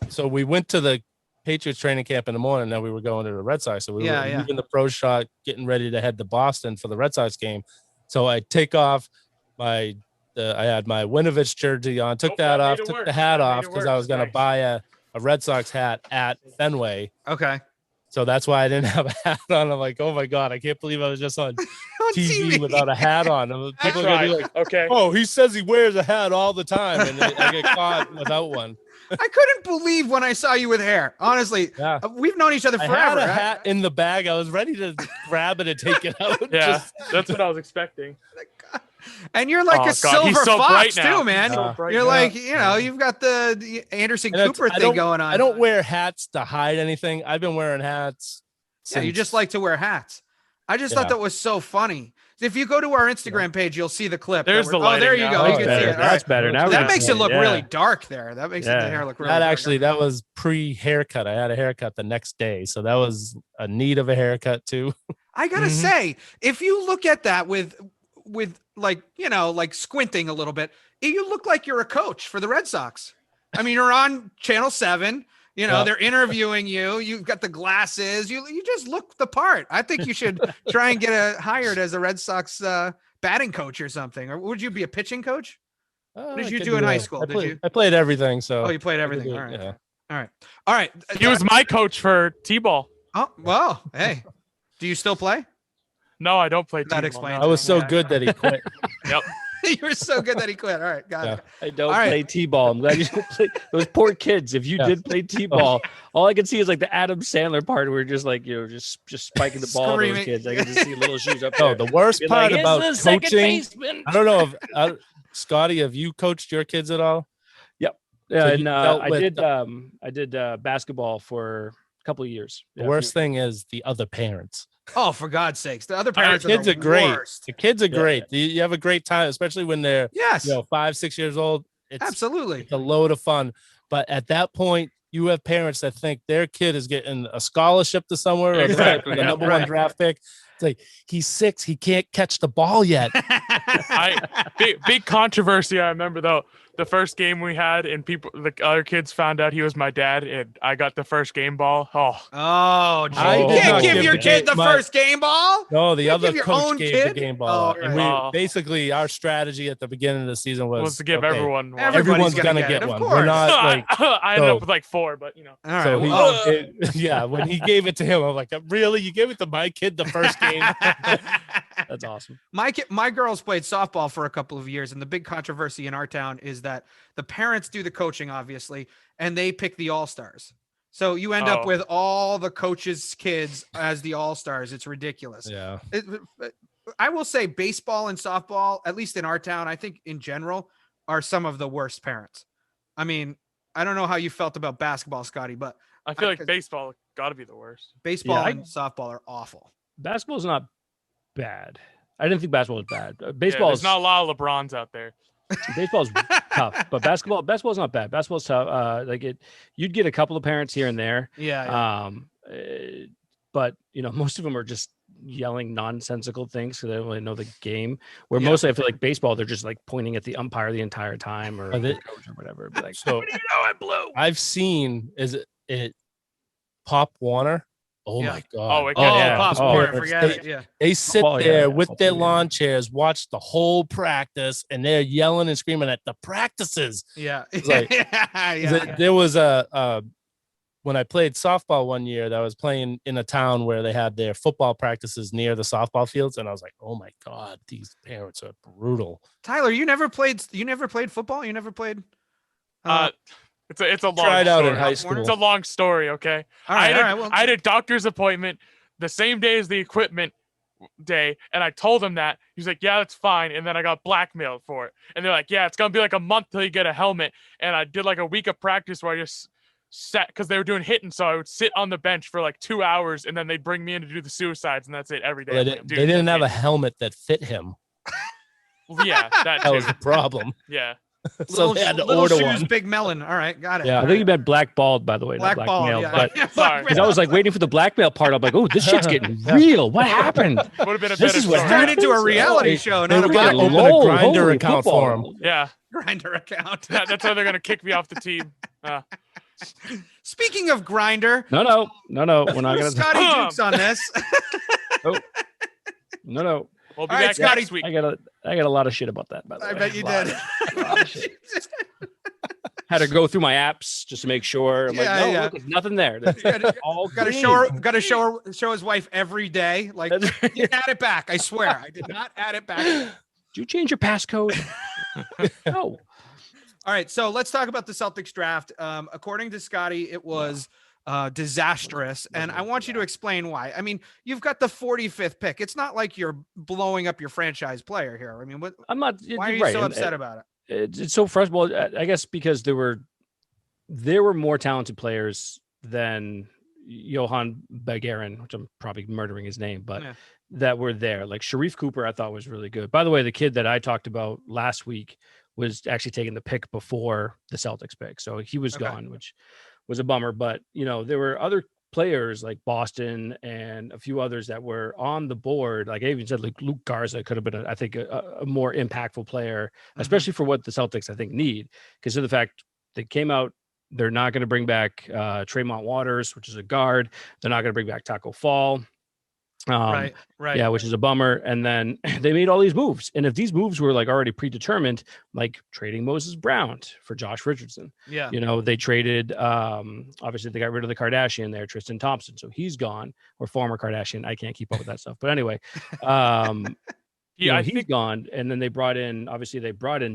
C: So we went to the Patriots training camp in the morning. Then we were going to the Red Sox. So we were leaving the pro shot, getting ready to head to Boston for the Red Sox game. So I take off I had my Winovich jersey on, took that off, took the hat off because I was going to buy a Red Sox hat at Fenway.
A: Okay.
C: So that's why I didn't have a hat on. I'm like, oh my God, I can't believe I was just on TV without a hat on. People are going to be like,
B: okay.
C: Oh, he says he wears a hat all the time. And I get caught without one.
A: I couldn't believe when I saw you with hair. Honestly, we've known each other forever.
C: I had a hat in the bag. I was ready to grab it and take it out.
B: Yeah, that's what I was expecting.
A: And you're like silver fox too, man. You're like, you've got the Anderson Cooper thing going on.
C: I don't wear hats to hide anything. I've been wearing hats.
A: Yeah, you just like to wear hats. I just thought that was so funny. If you go to our Instagram page, you'll see the clip.
B: There's the lighting.
A: Oh, there you go. You can see it.
D: That's better. Now
A: that makes it look really dark there. That makes the hair look really dark.
C: That was pre-haircut. I had a haircut the next day. So that was a need of a haircut too.
A: I got to say, if you look at that with like squinting a little bit, you look like you're a coach for the Red Sox. I mean, you're on Channel 7. They're interviewing you. You've got the glasses. You just look the part. I think you should try and get hired as a Red Sox batting coach or something. Or would you be a pitching coach? What did you do in high school?
C: I played everything. So
A: you played everything. All right.
C: Yeah.
A: All right.
B: He was my coach for T-ball.
A: Oh, well, hey. Do you still play?
B: No, I don't play T-ball.
A: That explains.
C: I was so good that he quit.
B: Yep.
A: You were so good that he quit. All right, got it.
D: I don't play T-ball. I'm glad you don't play. Those poor kids. If you did play T-ball, all I can see is like the Adam Sandler part where just like just spiking the ball to those kids. I can just see Little Shoes up there.
C: No, the worst part about coaching. I don't know if Scotty, have you coached your kids at all?
D: Yep. Yeah, and I did basketball for a couple of years.
C: The worst thing is the other parents.
A: Oh, for God's sakes. The other parents
C: are great.
A: Worst.
C: The kids are great. You have a great time, especially when they're 5, 6 years old.
A: Absolutely.
C: It's a load of fun. But at that point, you have parents that think their kid is getting a scholarship to somewhere or the number one draft pick. It's like, he's 6. He can't catch the ball yet.
B: Big controversy. I remember, though. The first game we had, and the other kids found out he was my dad, and I got the first game ball.
A: You can't give your kid the first game ball.
C: No, the other coach gave the game ball. And we basically, our strategy at the beginning of the season was
B: to give everyone one.
C: Everyone's gonna get one. We're not like
B: I ended up with like 4, but
A: All right.
C: So when he gave it to him, I'm like, really? You gave it to my kid the first game?
D: That's awesome.
A: My girls played softball for a couple of years, and the big controversy in our town is that the parents do the coaching, obviously, and they pick the all-stars. So you end up with all the coaches' kids as the all-stars. It's ridiculous.
C: Yeah.
A: I will say baseball and softball, at least in our town, I think in general, are some of the worst parents. I mean, I don't know how you felt about basketball, Scotty, but
B: I feel like baseball got to be the worst.
A: Baseball and softball are awful.
D: Basketball's not bad. I didn't think basketball was bad. Baseball
B: there's not a lot of LeBrons out there.
D: Baseball's tough, but basketball's not bad. Basketball's tough. You'd get a couple of parents here and there.
A: Yeah.
D: But most of them are just yelling nonsensical things because they don't really know the game. Where mostly I feel like baseball, they're just like pointing at the umpire the entire time or the coach or whatever. Like,
C: so
A: I blew.
C: I've seen is it Pop Warner. Oh
A: Yeah.
C: my God.
B: Oh, it
A: Oh,
B: gets
D: yeah.
A: Pops
D: Oh,
A: Warner, forget
C: they-
A: it. Yeah.
C: They sit
D: Oh, yeah.
C: there with their
D: Oh, yeah.
C: lawn chairs, watch the whole practice, and they're yelling and screaming at the practices.
A: Yeah.
C: like-
A: yeah.
C: There was when I played softball one year, that I was playing in a town where they had their football practices near the softball fields, and I was like, "Oh my God, these parents are brutal."
A: Tyler, you never played football? You never played?
B: It's a long
C: Tried out
B: story.
C: in high school.
B: It's a long story, okay?
A: All right,
B: I had a doctor's appointment the same day as the equipment day, and I told him that. He's like, yeah, that's fine. And then I got blackmailed for it. And they're like, yeah, it's going to be like a month till you get a helmet. And I did like a week of practice where I just sat, because they were doing hitting, so I would sit on the bench for like 2 hours, and then they'd bring me in to do the suicides, and that's it every day.
C: Well,
B: I'm
C: they,
B: like, dude,
C: they didn't
B: that's
C: have a
B: it.
C: helmet that fit him.
B: Yeah, that
C: That was
B: too.
C: the problem.
B: Yeah.
C: So they had to
A: little
C: order
A: shoes,
C: one.
A: big melon. All right, got it.
D: Yeah, I think you meant blackballed, by the way. not
A: Blackball.
D: blackmailed,
A: Yeah.
D: But
B: Sorry.
D: because I was like waiting for the blackmail part, I'm like, oh, this shit's getting real. What happened?
B: Would have been a
D: This
B: better
D: is what
B: story.
A: Turned into a reality
C: They-
A: show,
C: they
A: not a
C: were gonna
A: blackmail.
C: open a
D: Lol,
C: grinder
D: holy
C: account for him.
D: football.
B: Yeah.
A: Grinder account.
B: That's how they're going to kick me off the team.
A: Speaking of grinder,
D: No. We're not gonna.
A: Scotty Dukes on this.
D: No.
B: We'll be
A: All right,
B: back
A: Scotty.
B: next week.
D: I got a lot of shit about that. By the way,
A: I bet you
D: A lot
A: did.
D: of- a lot of shit. Had to go through my apps just to make sure. I'm
A: Yeah,
D: like, no,
A: yeah.
D: look, there's nothing there. That's all
A: Got to
D: green.
A: show his wife every day. Like, I didn't add it back. I swear, I did not add it back.
D: Did you change your passcode? No.
A: All right, so let's talk about the Celtics draft. According to Scotty, it was disastrous, and I want you to explain why. I mean, you've got the 45th pick. It's not like you're blowing up your franchise player here. I mean, what?
D: I'm not.
A: Why are you
D: right.
A: so
D: and-
A: upset about it?
D: It's so frustrating. Well, I guess because there were more talented players than Johan Begarin, which I'm probably murdering his name, but
A: Yeah.
D: that were there. Like Sharif Cooper, I thought was really good. By the way, the kid that I talked about last week was actually taking the pick before the Celtics pick, so he was
A: Okay.
D: gone, which was a bummer. But there were other players like Boston and a few others that were on the board. Like I even said, like Luke Garza could have been, I think, a more impactful player, especially for what the Celtics, I think, need. Because of the fact they came out, they're not going to bring back Tremont Waters, which is a guard. They're not going to bring back Taco Fall.
A: Right.
D: Yeah, which is a bummer. And then they made all these moves. And if these moves were like already predetermined, like trading Moses Brown for Josh Richardson,
A: Yeah.
D: they traded, obviously they got rid of the Kardashian there, Tristan Thompson. So he's gone, or former Kardashian. I can't keep up with that stuff. But anyway, he's gone. And then they brought in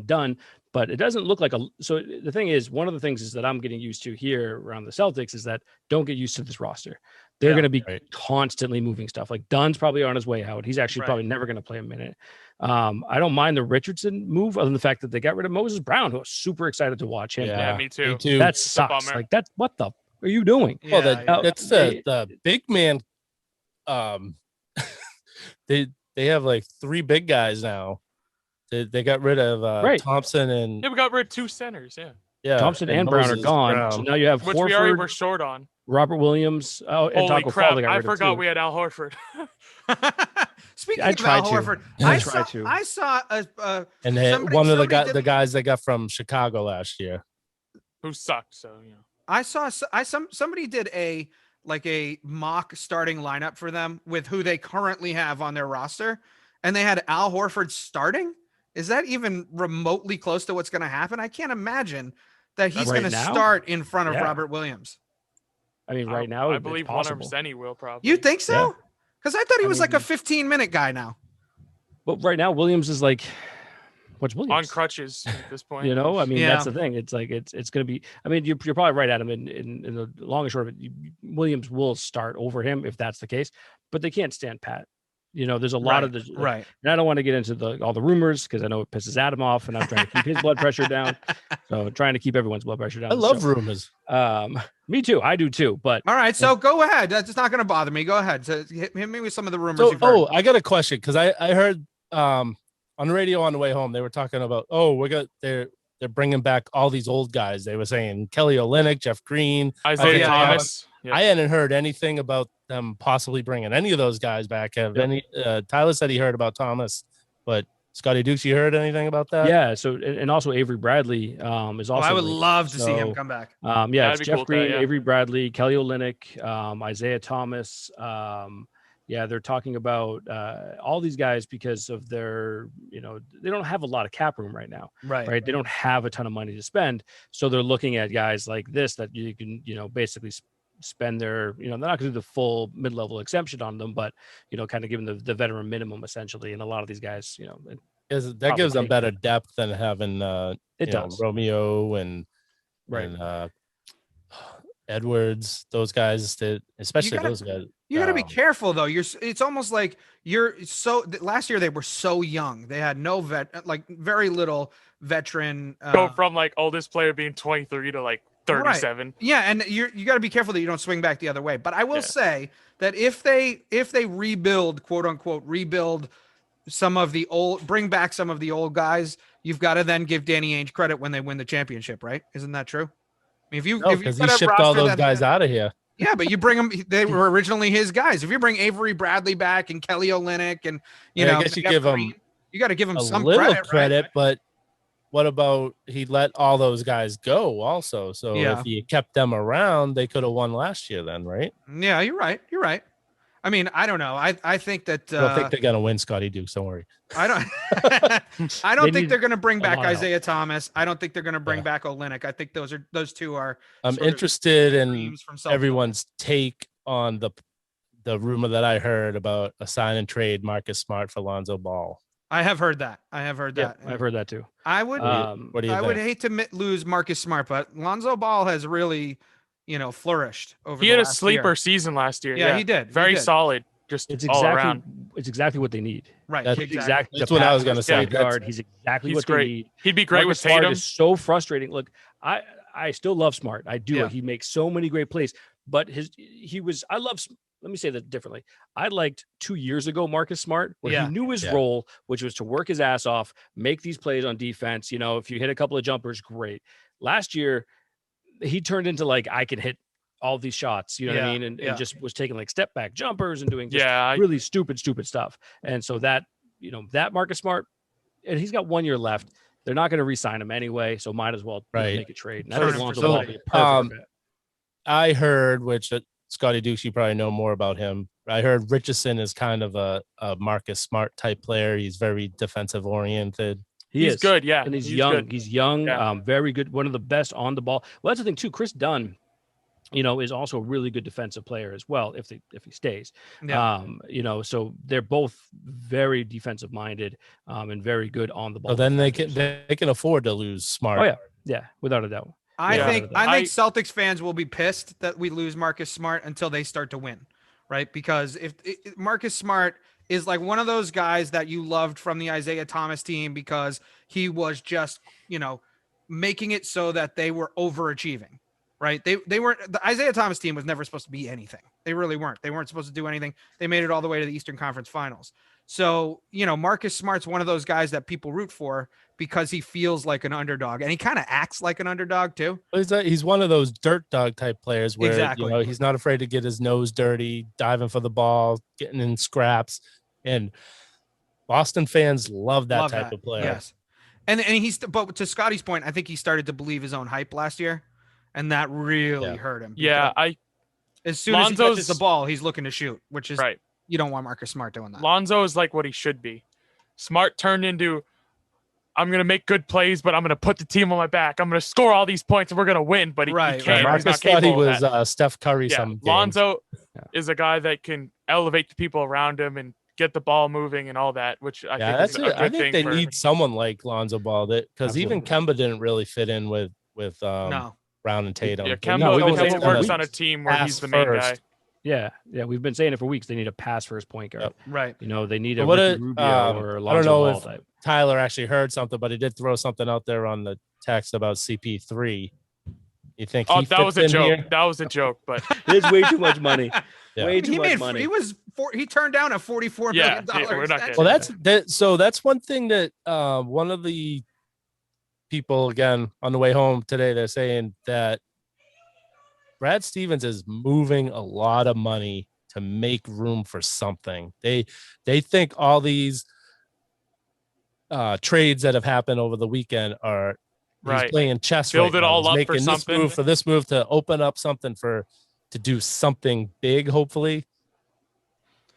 D: Dunn, but it doesn't look like so the thing is, one of the things is that I'm getting used to here around the Celtics is that don't get used to this roster. They're going to be constantly moving stuff. Like Dunn's probably on his way out. He's actually probably never going to play a minute. I don't mind the Richardson move, other than the fact that they got rid of Moses Brown, who I was super excited to watch him.
B: Yeah, me too.
D: That sucks.
B: bummer.
D: Like that's what the are you doing?
A: Yeah,
C: Well, that's the big man. They have like 3 big guys now. They got rid of Thompson and
B: Yeah, we got rid of 2 centers. Yeah.
D: Thompson and Brown are
C: Moses
D: gone.
C: Brown.
D: So now you have
B: Which we already
D: Horford,
B: were short on.
D: Robert Williams. Oh, and
B: Holy
D: Taco
B: crap.
D: Fall. They got
B: I
D: rid of
B: forgot
D: too.
B: we had Al Horford.
A: Speaking
D: I
A: of Al
D: tried to.
A: Horford,
D: I
A: I
D: tried
A: saw
D: to.
A: I saw a
C: and
A: somebody-
C: one of the
A: somebody did-
C: the guys they got from Chicago last year.
B: Who sucked. So,
A: somebody did a mock starting lineup for them with who they currently have on their roster, and they had Al Horford starting. Is that even remotely close to what's going to happen? I can't imagine that he's
D: Right
A: going to
D: now?
A: start in front of
D: Yeah.
A: Robert Williams.
D: I mean, right now,
B: I
D: it's
B: believe
D: possible.
B: 100% he will probably.
A: You think so? Because I thought he
D: I
A: was like a
D: mean-
A: 15-minute guy now.
D: But right now, Williams is like, what's Williams?
B: on crutches at this point.
D: I mean,
A: Yeah.
D: that's the thing. It's like it's going to be. I mean, you're probably right, Adam. In the long and short of it, Williams will start over him if that's the case. But they can't stand pat. There's a lot of the
A: Right.
D: And I don't want to get into all the rumors because I know it pisses Adam off, and I'm trying to keep his blood pressure down. So trying to keep everyone's blood pressure down.
C: I love
D: So,
C: rumors.
D: me too. I do too. But
A: All right, so go ahead. That's not going to bother me. Go ahead. So hit me with some of the rumors
C: So,
A: you've heard.
C: I got a question because I heard on the radio on the way home they were talking about they're bringing back all these old guys. They were saying Kelly Olynyk, Jeff Green,
B: Isaiah
A: yeah,
B: Thomas. Yeah.
C: I hadn't heard anything about them possibly bringing any of those guys back. Tyler said he heard about Thomas, but Scotty Dukes, you heard anything about that?
D: Yeah. So and also Avery Bradley is also.
A: I would love to see him come back.
D: Yeah, it's Jeff Green, Avery Bradley, Kelly Olynyk, Isaiah Thomas. Yeah, they're talking about all these guys because of their, they don't have a lot of cap room right now. Right. They don't have a ton of money to spend. So they're looking at guys like this that you can, basically spend their, they're not going to do the full mid-level exemption on them, but, kind of giving the veteran minimum essentially. And a lot of these guys,
C: that gives them better depth than having, Romeo and Edwards, those guys that, especially those guys.
A: You got to be careful though. It's almost like last year they were so young. They had no very little veteran.
B: Go from like oldest player being 23 to like 37.
A: Right. Yeah, and you got to be careful that you don't swing back the other way. But I will say that if they rebuild, quote unquote, bring back some of the old guys, you've got to then give Danny Ainge credit when they win the championship, right? Isn't that true? I mean,
C: because he shipped all those guys out of here.
A: Yeah, but you bring them; they were originally his guys. If you bring Avery Bradley back and Kelly Olynyk, and I guess you give him, you got to give him some
C: little
A: credit.
C: Right? But what about he let all those guys go also? So if he kept them around, they could have won last year then, right?
A: Yeah, you're right. I mean, I don't know. I think that
C: I don't think they're gonna win, Scotty Dukes. Don't worry.
A: I don't think they're gonna bring back Isaiah Thomas. I don't think they're gonna bring back Olynyk. I think those two are.
C: I'm interested in everyone's take on the rumor that I heard about a sign and trade Marcus Smart for Lonzo Ball.
A: I have heard that.
D: Yeah, I've heard that too.
A: I would. I would hate to lose Marcus Smart, but Lonzo Ball has really, flourished over.
B: He had a sleeper season last year.
A: Yeah, he did.
B: Very solid. It's
D: all
B: around.
D: It's exactly what they need.
A: Right.
C: That's exactly. That's what I was going to say.
D: He's exactly what they need.
B: He'd be great with Tatum.
D: Smart is so frustrating. Look, I still love Smart. I do. Yeah. He makes so many great plays, but let me say that differently. I liked 2 years ago Marcus Smart, where he knew his role, which was to work his ass off, make these plays on defense. If you hit a couple of jumpers, great. Last year, he turned into like, I can hit all these shots, what I mean? And just was taking like step back jumpers and doing really stupid stuff. And so that Marcus Smart, and he's got 1 year left. They're not going to re-sign him anyway, so might as well make a trade. And I think Lonzo Ball be a perfect fit.
C: I heard, which Scotty Dukes, you probably know more about him. I heard Richardson is kind of a Marcus Smart type player. He's very defensive oriented.
B: He's good, yeah.
D: And he's young.
B: Good.
D: He's young, very good. One of the best on the ball. Well, that's the thing too. Chris Dunn, is also a really good defensive player as well if he stays. Yeah. So they're both very defensive minded and very good on the ball.
C: So then they can afford to lose Smart.
D: Oh yeah, without a doubt.
A: I think Celtics fans will be pissed that we lose Marcus Smart until they start to win, right? Because if Marcus Smart is like one of those guys that you loved from the Isaiah Thomas team because he was just, making it so that they were overachieving, right? They weren't, the Isaiah Thomas team was never supposed to be anything. They really weren't. They weren't supposed to do anything. They made it all the way to the Eastern Conference Finals. So, Marcus Smart's one of those guys that people root for because he feels like an underdog, and he kind of acts like an underdog too.
C: He's one of those dirt dog type players where he's not afraid to get his nose dirty, diving for the ball, getting in scraps, and Boston fans love that type of player.
A: Yes, and but to Scotty's point, I think he started to believe his own hype last year, and that really hurt him.
B: Yeah,
A: as soon as he catches the ball, he's looking to shoot, which is
B: right.
A: You don't want Marcus Smart doing that.
B: Lonzo is like what he should be. Smart turned into, I'm going to make good plays, but I'm going to put the team on my back. I'm going to score all these points and we're going to win, but he can't.
C: Marcus thought he was Steph Curry. Some
B: Lonzo is a guy that can elevate the people around him and get the ball moving and all that, which I think is a good thing.
C: I think they need someone like Lonzo Ball, because even Kemba didn't really fit in with Brown and Tatum.
B: Yeah, Kemba works on a team where he's the main guy.
D: Yeah, we've been saying it for weeks. They need a pass first point guard.
A: Right.
D: They need a Ricky Rubio or Lonzo
C: I don't know
D: Ball
C: if
D: type.
C: Tyler actually heard something, but he did throw something out there on the text about CP3. You think?
B: That was a joke. Here? That was a joke, but
D: it's way too much money.
C: Yeah.
D: Way too much money.
A: He turned down a $44 million.
B: We're not kidding.
C: Well, that's one thing that one of the people again on the way home today, they're saying that Brad Stevens is moving a lot of money to make room for something. They think all these trades that have happened over the weekend are he's playing chess.
B: Build it all
C: he's
B: up
C: making
B: for something.
C: This move to open up something to do something big, hopefully.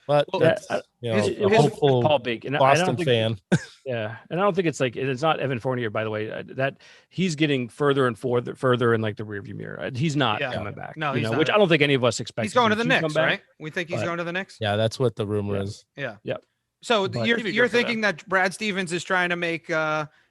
C: But that's, a hopeful
D: Paul Big and
C: Boston fan.
D: Yeah, and I don't think it's not Evan Fournier, by the way. That he's getting further and further in like the rearview mirror. He's not coming back.
A: No, he's not.
D: Which I don't think any of us expect.
A: He's going to the Knicks, right? We think he's going to the Knicks.
C: Yeah, that's what the rumor is.
A: Yeah.
D: Yep.
A: So you're thinking that Brad Stevens is trying to make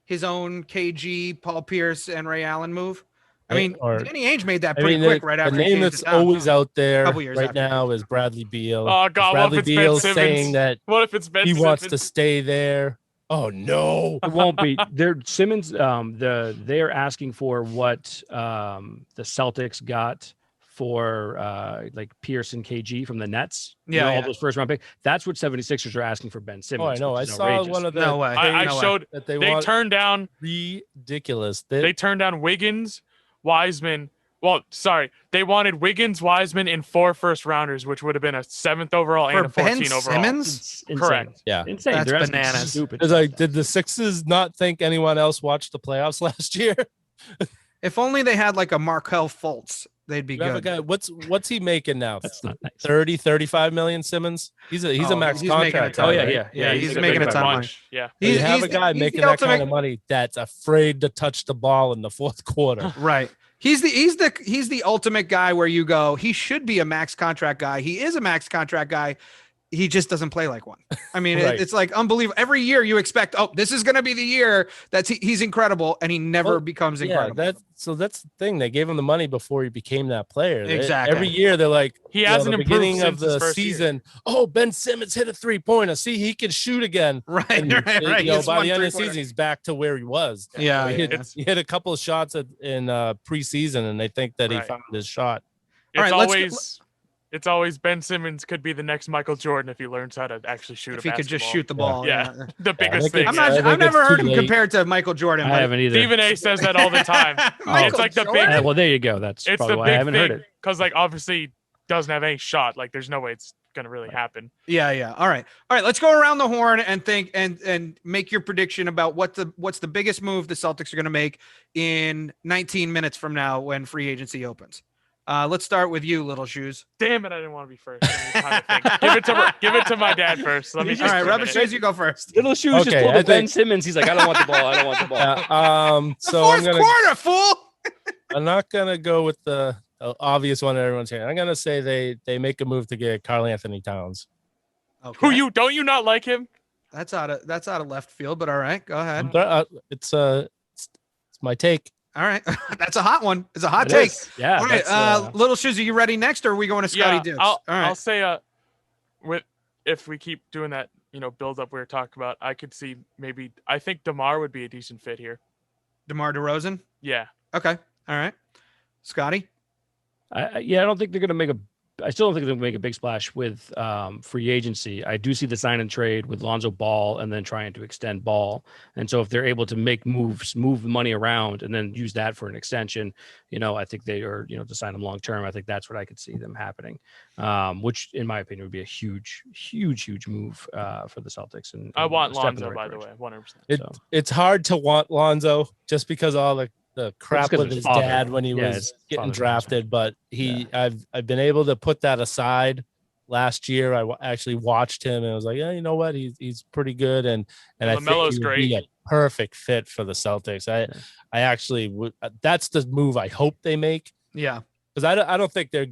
A: his own KG, Paul Pierce, and Ray Allen move? I mean, Danny Ainge made that pretty quick right after.
C: The name that's always out there
A: right
C: now is Bradley Beal.
B: Oh God,
C: Bradley Beal
B: saying
C: that
B: what if it's Ben
C: he
B: Simmons?
C: wants to stay there. Oh no,
D: it won't be. They're Simmons. They're asking for what the Celtics got for like Pierce and KG from the Nets. All those first round picks. That's what 76ers are asking for Ben Simmons.
C: Oh, I know. I saw one of the.
A: No way.
B: I showed
C: that
B: they turned down.
C: Ridiculous.
B: They turned down Wiggins, Wiseman. Well, sorry, they wanted Wiggins, Wiseman, and 4 first-rounders, which would have been a 7th overall and a 14
A: Ben
B: overall.
A: Simmons?
B: Correct.
C: Yeah,
D: insane.
A: That's bananas.
D: Stupid.
C: It's like, did the Sixers not think anyone else watched the playoffs last year?
A: If only they had like a Markelle Fultz, they'd be good.
C: Guy, what's he making now?
D: That's not nice.
C: 30, 35 million, Simmons? He's a max contract.
A: He's making a ton of money.
B: Yeah.
C: You have a guy making that kind of money that's afraid to touch the ball in the fourth quarter.
A: Right. He's the ultimate guy where you go, he should be a max contract guy. He is a max contract guy. He just doesn't play like one. I mean, it's like unbelievable. Every year you expect, this is going to be the year he's incredible, and he never becomes incredible.
C: That's the thing. They gave him the money before he became that player.
A: Exactly.
C: Every year they're like,
B: he hasn't improved
C: beginning
B: since
C: of the
B: his
C: season. Oh, Ben Simmons hit a 3-pointer. See, he can shoot again.
A: Right.
C: And,
A: right.
C: By the end of the season, he's back to where he was.
A: Yeah.
C: He hit a couple of shots in preseason, and they think that he found his shot.
B: It's always Ben Simmons could be the next Michael Jordan if he learns how to actually shoot.
A: If he could just shoot the ball.
B: Yeah. The biggest thing.
A: I've never heard him compared to Michael Jordan.
D: I haven't either.
B: Stephen A says that all the time. It's like the big.
D: Well, there you go. That's probably why I haven't heard it.
B: Because like obviously he doesn't have any shot. Like there's no way it's gonna really happen.
A: Yeah. All right. Let's go around the horn and think and make your prediction about what's the biggest move the Celtics are gonna make in 19 minutes from now when free agency opens. Let's start with you, Little Shoes.
B: Damn it, I didn't want to be first. Give it to my dad first. Let me.
A: All right, Rubba Shoes, you go first.
D: Little Shoes just pulled Ben Simmons. He's like, I don't want the ball. I don't want the ball.
A: So fourth quarter, fool.
C: I'm not gonna go with the obvious one that everyone's hearing. I'm gonna say they make a move to get Karl Anthony Towns.
B: Okay. Don't you not like him?
A: That's out of left field, but all right, go ahead.
C: It's my take.
A: All right. That's a hot one. It's a hot take.
D: Yeah.
A: All right. Little Shoes, are you ready next, or are we going to Scotty Dukes?
B: I'll say if we keep doing that, build up we were talking about, I could see I think DeMar would be a decent fit here.
A: DeMar DeRozan?
B: Yeah.
A: Okay. All right. Scotty?
D: I don't think they're going to make I still don't think they'll make a big splash with free agency. I do see the sign and trade with Lonzo Ball and then trying to extend Ball. And so if they're able to make moves, move the money around and then use that for an extension, I think they are, to sign them long term. I think that's what I could see them happening, which in my opinion would be a huge, huge, huge move for the Celtics. And
B: I want Lonzo, by the way, 100%.
C: It's hard to want Lonzo just because all the crap with his dad when he was getting drafted, but I've been able to put that aside. Last year, I actually watched him and I was like, yeah, you know what, he's pretty good, and I think he would be a perfect fit for the Celtics. I actually would. That's the move I hope they make.
A: Yeah,
C: because I don't think they're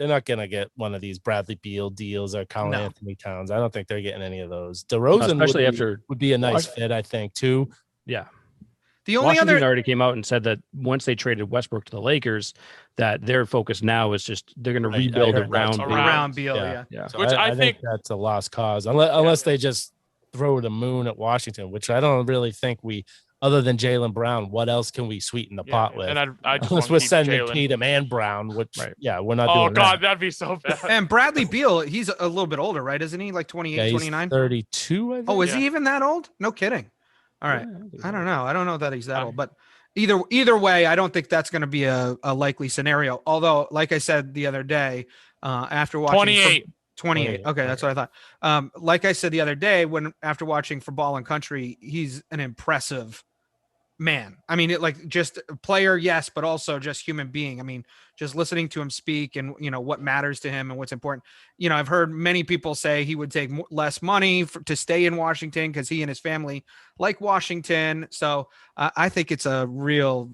C: not gonna get one of these Bradley Beal deals or Karl Anthony Towns. I don't think they're getting any of those. DeRozan would be a nice fit, I think, too.
D: Yeah.
A: The only
D: Washington already came out and said that once they traded Westbrook to the Lakers, that their focus now is just they're going to rebuild
A: around Beal. Yeah.
C: So which I think that's a lost cause unless they just throw the moon at Washington, which I don't really think other than Jaylen Brown, what else can we sweeten the pot with?
B: And
C: unless we're sending Tatum and Brown, which we're not doing.
B: Oh God, that'd be so bad.
A: And Bradley Beal, he's a little bit older, right? Isn't he like 28, 29?
C: 32, I think.
A: Oh, is he even that old? No kidding. All right. I don't know. I don't know that he's that old, but either way, I don't think that's going to be a likely scenario. Although, like I said the other day, after watching
B: 28.
A: 28. Okay, that's what I thought. Like I said the other day, after watching For Ball and Country, he's an impressive man. I mean, just a player, yes, but also just human being. I mean, just listening to him speak and what matters to him and what's important. I've heard many people say he would take less money to stay in Washington because he and his family like Washington. So I think it's a real,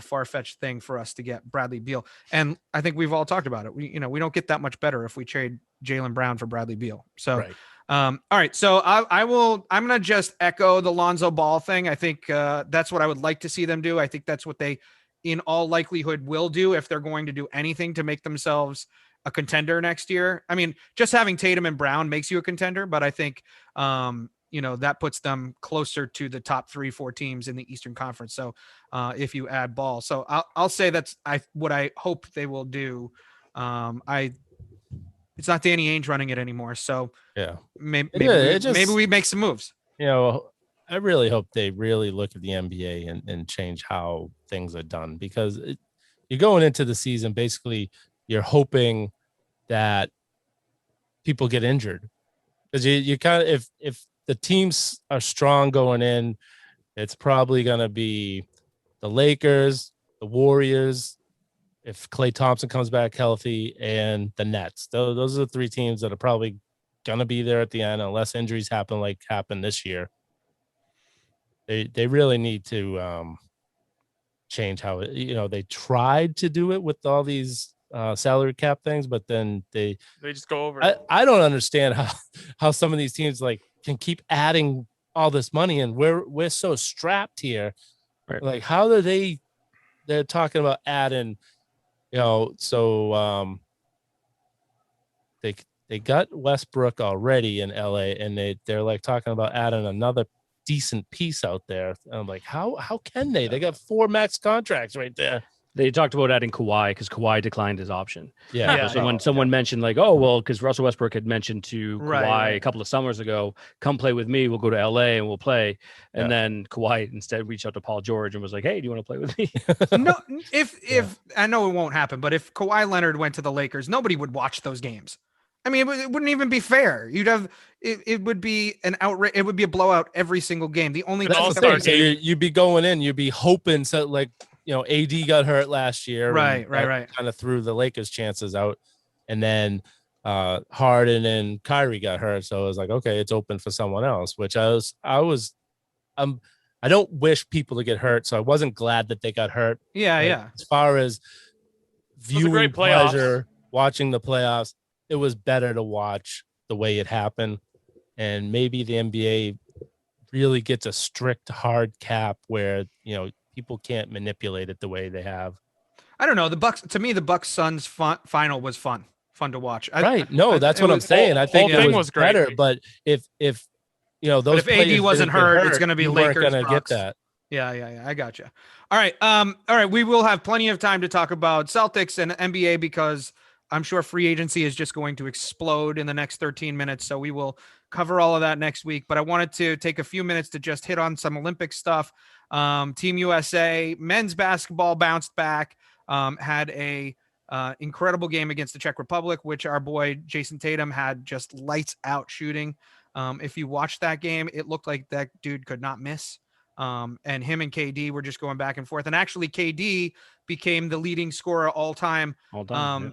A: far-fetched thing for us to get Bradley Beal. And I think we've all talked about it. We don't get that much better if we trade Jaylen Brown for Bradley Beal. So.
C: Right.
A: All right. So I'm going to just echo the Lonzo Ball thing. I think that's what I would like to see them do. I think that's what they, in all likelihood, will do if they're going to do anything to make themselves a contender next year. I mean, just having Tatum and Brown makes you a contender, but I think, that puts them closer to the top 3-4 teams in the Eastern Conference. So if you add Ball, so I'll say that's what I hope they will do. It's not Danny Ainge running it anymore. So
C: yeah,
A: maybe
C: maybe
A: we make some moves.
C: I really hope they really look at the NBA and change how things are done, because you're going into the season, basically you're hoping that people get injured, because you kind of, if the teams are strong going in, it's probably going to be the Lakers, the Warriors, if Klay Thompson comes back healthy, and the Nets. Those are the three teams that are probably going to be there at the end, unless injuries happen like happened this year. They really need to change how they tried to do it with all these salary cap things, but then they
B: just go over.
C: I don't understand how some of these teams can keep adding all this money, and we're so strapped here.
D: Right.
C: Like, how do they're talking about adding, so they got Westbrook already in LA, and they're talking about adding another decent piece out there. And I'm like, how can they? They got 4 max contracts right there.
D: They talked about adding Kawhi because Kawhi declined his option.
C: Yeah.
D: So when someone mentioned because Russell Westbrook had mentioned to Kawhi
A: Right.
D: a couple of summers ago, come play with me. We'll go to LA and we'll play. And then Kawhi instead reached out to Paul George and was like, hey, do you want to play with me?
A: No, if I know it won't happen, but if Kawhi Leonard went to the Lakers, nobody would watch those games. I mean, it wouldn't even be fair. It would be an outrage. It would be a blowout every single game. The only
C: So you'd be going in, you'd be hoping AD got hurt last year.
A: Right.
C: Kind of threw the Lakers' chances out. And then Harden and Kyrie got hurt. So it was like, okay, it's open for someone else, which I don't wish people to get hurt. So I wasn't glad that they got hurt.
A: Yeah.
C: As far as viewing pleasure, watching the playoffs, it was better to watch the way it happened. And maybe the NBA really gets a strict hard cap where, people can't manipulate it the way they have.
A: I don't know. The Bucks Suns final was fun to watch.
C: That's what I'm saying. I think it was better, great. But if those,
A: if AD wasn't hurt, it's going to be Lakers.
C: Going to get that.
A: Yeah. I got you. All right. We will have plenty of time to talk about Celtics and NBA because I'm sure free agency is just going to explode in the next 13 minutes. So we will cover all of that next week. But I wanted to take a few minutes to just hit on some Olympic stuff. Team USA men's basketball bounced back, had a incredible game against the Czech Republic, which our boy Jason Tatum had just lights out shooting. If you watched that game, it looked like that dude could not miss. And him and KD were just going back and forth. And actually KD became the leading scorer all time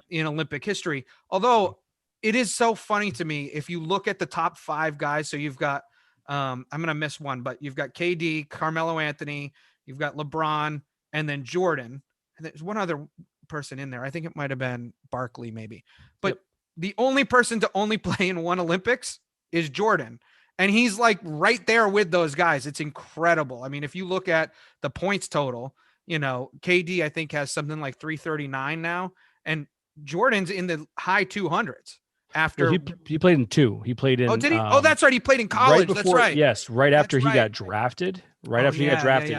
A: in Olympic history. Although it is so funny to me, if you look at the top 5 guys, so you've got, I'm going to miss one, but you've got KD, Carmelo Anthony, you've got LeBron, and then Jordan. And there's one other person in there. I think it might've been Barkley maybe, but the only person to only play in one Olympics is Jordan. And he's right there with those guys. It's incredible. I mean, if you look at the points total, KD, I think, has something like 339 now. And Jordan's in the high 200s after.
D: He played in 2. He played in.
A: Oh, did he? That's right. He played in college. That's right.
D: Yes. Right after he got drafted.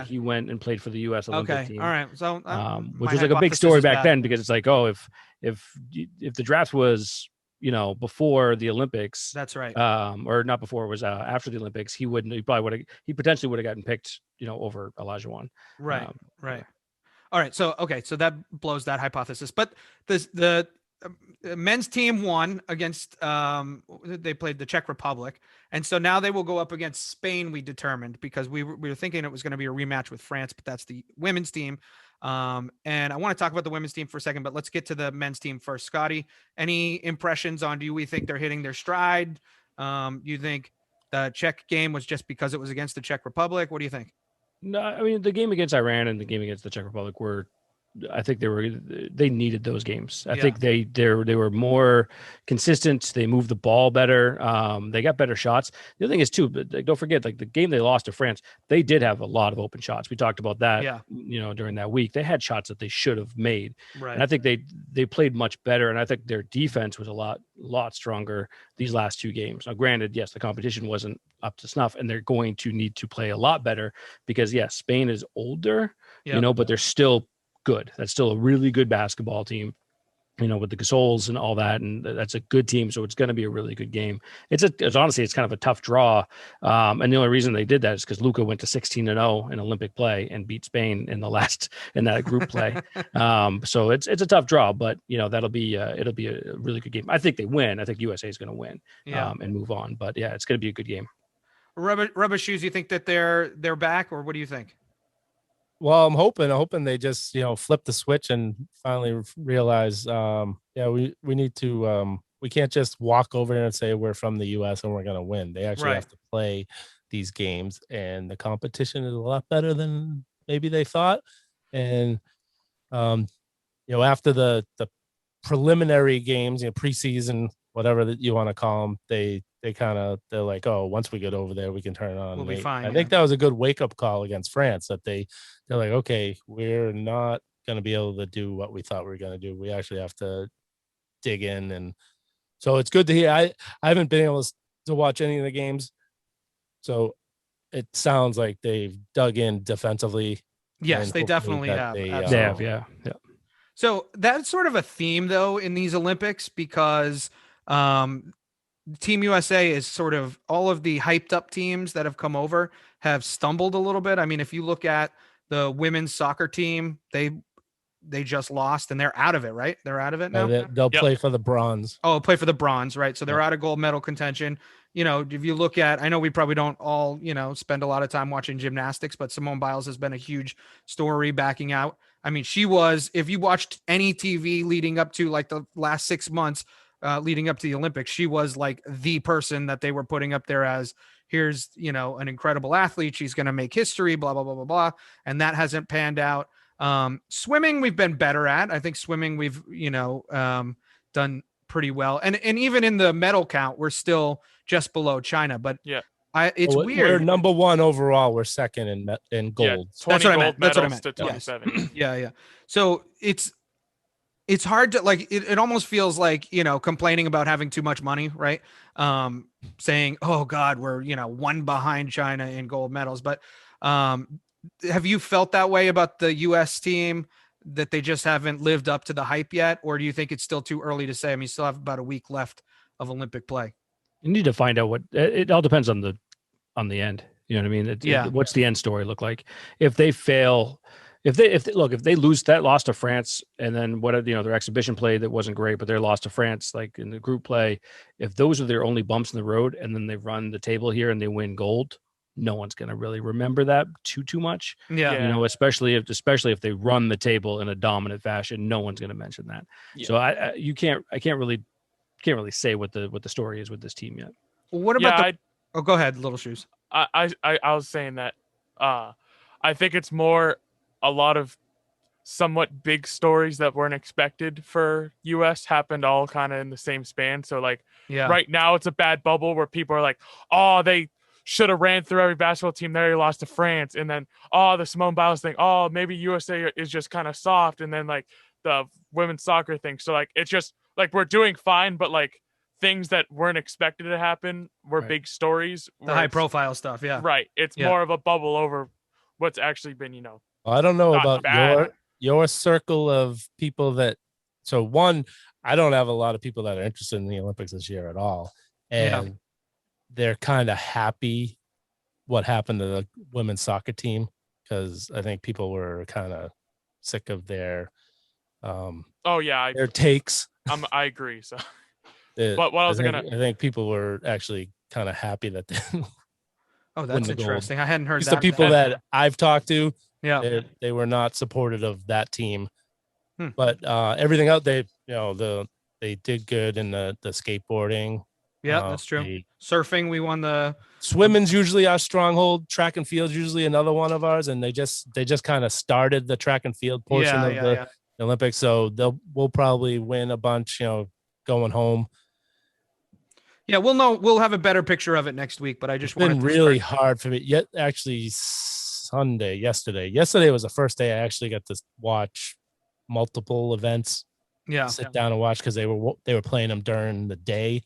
D: He went and played for the U.S. Olympic team.
A: All right. So,
D: which was a big story back then because it's if the draft was, before the Olympics,
A: that's right.
D: Or not before, it was after the Olympics, he potentially would have gotten picked, over Olajuwon.
A: Right. All right. So that blows that hypothesis. But the men's team won against they played the Czech Republic, and so now they will go up against Spain. We determined because we were thinking it was going to be a rematch with France, but that's the women's team. And I want to talk about the women's team for a second, but let's get to the men's team first. Scotty, any impressions on? Do we think they're hitting their stride? You think the Czech game was just because it was against the Czech Republic? What do you think?
D: No, I mean the game against Iran and the game against the Czech Republic were, I think they needed those games. I think they were more consistent. They moved the ball better. They got better shots. The other thing is too, but don't forget, like the game they lost to France, they did have a lot of open shots. We talked about that, during that week. They had shots that they should have made.
A: Right.
D: And I think they played much better. And I think their defense was a lot stronger these last two games. Now, granted, yes, the competition wasn't up to snuff, and they're going to need to play a lot better because Spain is older, but they're still good. That's still a really good basketball team, with the Gasols and all that, and that's a good team. So it's going to be a really good game. It's honestly, it's kind of a tough draw. And the only reason they did that is because Luka went to 16-0 in Olympic play and beat Spain in that group play. So it's a tough draw, but it'll be a really good game. I think they win. I think USA is going to win and move on. But it's going to be a good game.
A: Rubba Shoes, you think that they're back, or what do you think?
C: Well, I'm hoping they just, flip the switch and finally realize, we need to, we can't just walk over there and say we're from the U.S. and we're going to win. They actually have to play these games, and the competition is a lot better than maybe they thought. And, after the preliminary games, preseason, whatever that you want to call them, they're like, oh, once we get over there, we can turn it on.
A: We'll be fine.
C: I think that was a good wake-up call against France, that they're like, okay, we're not going to be able to do what we thought we were going to do. We actually have to dig in. And so it's good to hear. I haven't been able to watch any of the games, so it sounds like they've dug in defensively.
A: Yes, they definitely have.
D: They have, yeah.
A: So that's sort of a theme, though, in these Olympics, because Team USA is sort of, all of the hyped up teams that have come over have stumbled a little bit. I mean, if you look at the women's soccer team, they just lost and they're out of it, right? They're out of it now.
C: They'll play for the bronze.
A: Oh, play for the bronze, right? So they're out of gold medal contention. If you look at, I know we probably don't all, spend a lot of time watching gymnastics, but Simone Biles has been a huge story backing out. I mean, she was, if you watched any TV leading up to like the last 6 months, leading up to the Olympics, she was like the person that they were putting up there as, here's, an incredible athlete. She's going to make history, blah, blah, blah, blah, blah. And that hasn't panned out. Swimming, we've been better at. I think swimming, we've, done pretty well. And even in the medal count, we're still just below China, but it's weird.
C: We're number one overall. We're second in gold.
A: That's what I meant. That's what I meant.
B: To 27.
A: Yeah. So it's hard to, like, it almost feels like, complaining about having too much money, right? Saying, oh God, we're, one behind China in gold medals. But have you felt that way about the US team, that they just haven't lived up to the hype yet? Or do you think it's still too early to say? I mean, you still have about a week left of Olympic play.
D: You need to find out it all depends on the end. You know what I mean? What's the end story look like? If they fail, if they lose that loss to France, and then their exhibition play that wasn't great, but their loss to France, like in the group play, if those are their only bumps in the road, and then they run the table here and they win gold, no one's going to really remember that too much.
A: Yeah.
D: Especially if they run the table in a dominant fashion, no one's going to mention that. Yeah. So I can't really say what the story is with this team yet.
A: What about go ahead, Little Shoes.
B: I was saying that I think it's more a lot of somewhat big stories that weren't expected for US happened all kind of in the same span. So right now it's a bad bubble where people are like, oh, they should have ran through every basketball team there. He lost to France. And then, the Simone Biles thing. Oh, maybe USA is just kind of soft. And then like the women's soccer thing. So like, it's just like, we're doing fine, but like things that weren't expected to happen were big stories.
A: The high profile stuff. Yeah.
B: Right. It's more of a bubble over what's actually been,
C: I don't know about
B: bad.
C: your circle of people that, so one, I don't have a lot of people that are interested in the Olympics this year at all. And they're kind of happy what happened to the women's soccer team, because I think people were kind of sick of their their takes
B: I agree. So,
C: But
B: what else
C: I think people were actually kind of happy that they
A: Oh, that's interesting. I hadn't heard that.
C: The people that I've talked to,
A: yeah,
C: they were not supportive of that team.
A: Hmm.
C: But everything else, they did good in the skateboarding.
A: Yeah, that's true. Surfing, we won the
C: swimming's usually our stronghold. Track and field's usually another one of ours, and they just kind of started the track and field portion of the Olympics, so we'll probably win a bunch, going home.
A: Yeah, we'll know. We'll have a better picture of it next week. But I just wanted
C: to really hard for me. Yet actually, yesterday was the first day I actually got to watch multiple events.
A: Yeah,
C: sit down and watch, because they were playing them during the day.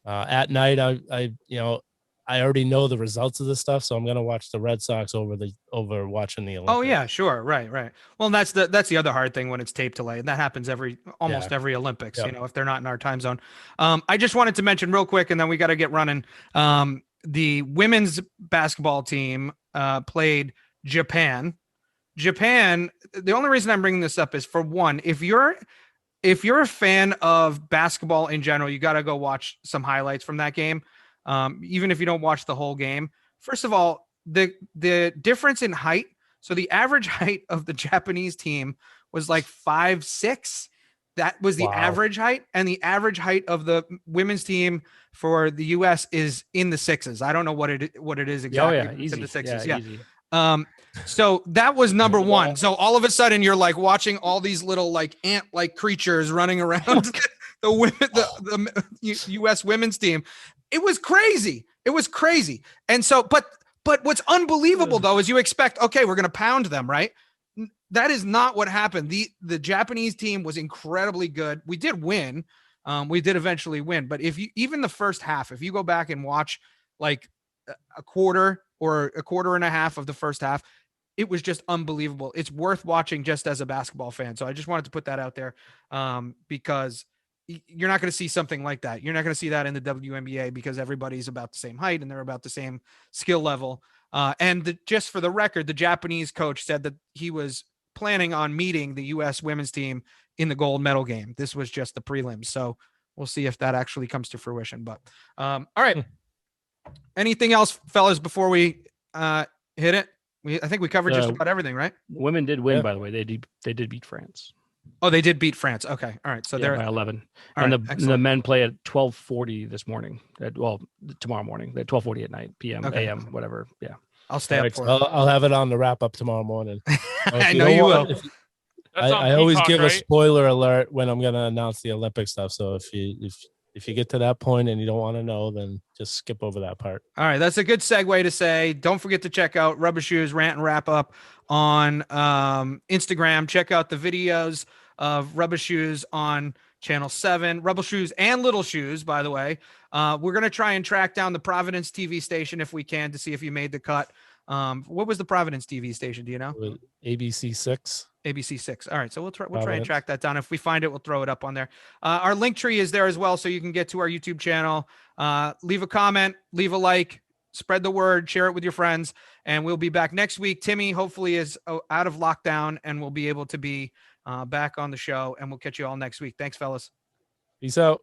C: At night, I already know the results of this stuff, so I'm gonna watch the Red Sox over watching the Olympics.
A: Oh yeah, sure, right. Well, that's the other hard thing when it's tape delay, and that happens almost every Olympics. Yep. If they're not in our time zone. I just wanted to mention real quick, and then we got to get running. The women's basketball team played Japan. Japan. The only reason I'm bringing this up is, for one, if you're a fan of basketball in general, you got to go watch some highlights from that game. Even if you don't watch the whole game. First of all, the difference in height. So the average height of the Japanese team was like 5'6". That was the average height, and the average height of the women's team for the U.S. is in the sixes. I don't know what it is exactly.
D: Oh, yeah, easy.
A: In the sixes, yeah.
D: Easy.
A: So that was number one. So all of a sudden you're like watching all these little like ant-like creatures running around the U.S. women's team. It was crazy. And so, but what's unbelievable though is you expect, okay, we're going to pound them, right? That is not what happened. The Japanese team was incredibly good. We did win. We did eventually win. But even the first half, if you go back and watch like a quarter or a quarter and a half of the first half, it was just unbelievable. It's worth watching just as a basketball fan. So I just wanted to put that out there because you're not going to see something like that. You're not going to see that in the WNBA because everybody's about the same height and they're about the same skill level. Just for the record, the Japanese coach said that he was planning on meeting the U.S. women's team in the gold medal game. This was just the prelims. So we'll see if that actually comes to fruition. But all right. Anything else, fellas, before we hit it? I think we covered just about everything, right?
D: Women did win, by the way. They did beat France.
A: Oh, they did beat France. Okay. All right. So they're
D: by 11.
A: And
D: the men play at 12:40 this morning. Tomorrow morning. At 12:40 at night, PM,
A: Okay.
D: AM, whatever. Yeah.
A: I'll stay up for it.
C: I'll have it on the wrap up tomorrow morning.
A: I know you will.
C: I always give a spoiler alert when I'm going to announce the Olympic stuff. So if you get to that point and you don't want to know, then just skip over that part.
A: All right. That's a good segue to say, don't forget to check out Rubba Shoes Rant and Wrap Up on Instagram. Check out the videos of Rubba Shoes on Channel 7. Rubba Shoes and Little Shoes, by the way. We're going to try and track down the Providence TV station if we can to see if you made the cut. What was the Providence TV station? Do you know?
C: ABC 6.
A: ABC 6. All right. So we'll try and track that down. If we find it, we'll throw it up on there. Our link tree is there as well. So you can get to our YouTube channel, leave a comment, leave a like, spread the word, share it with your friends, and we'll be back next week. Timmy hopefully is out of lockdown and will be able to be back on the show, and we'll catch you all next week. Thanks, fellas.
C: Peace out.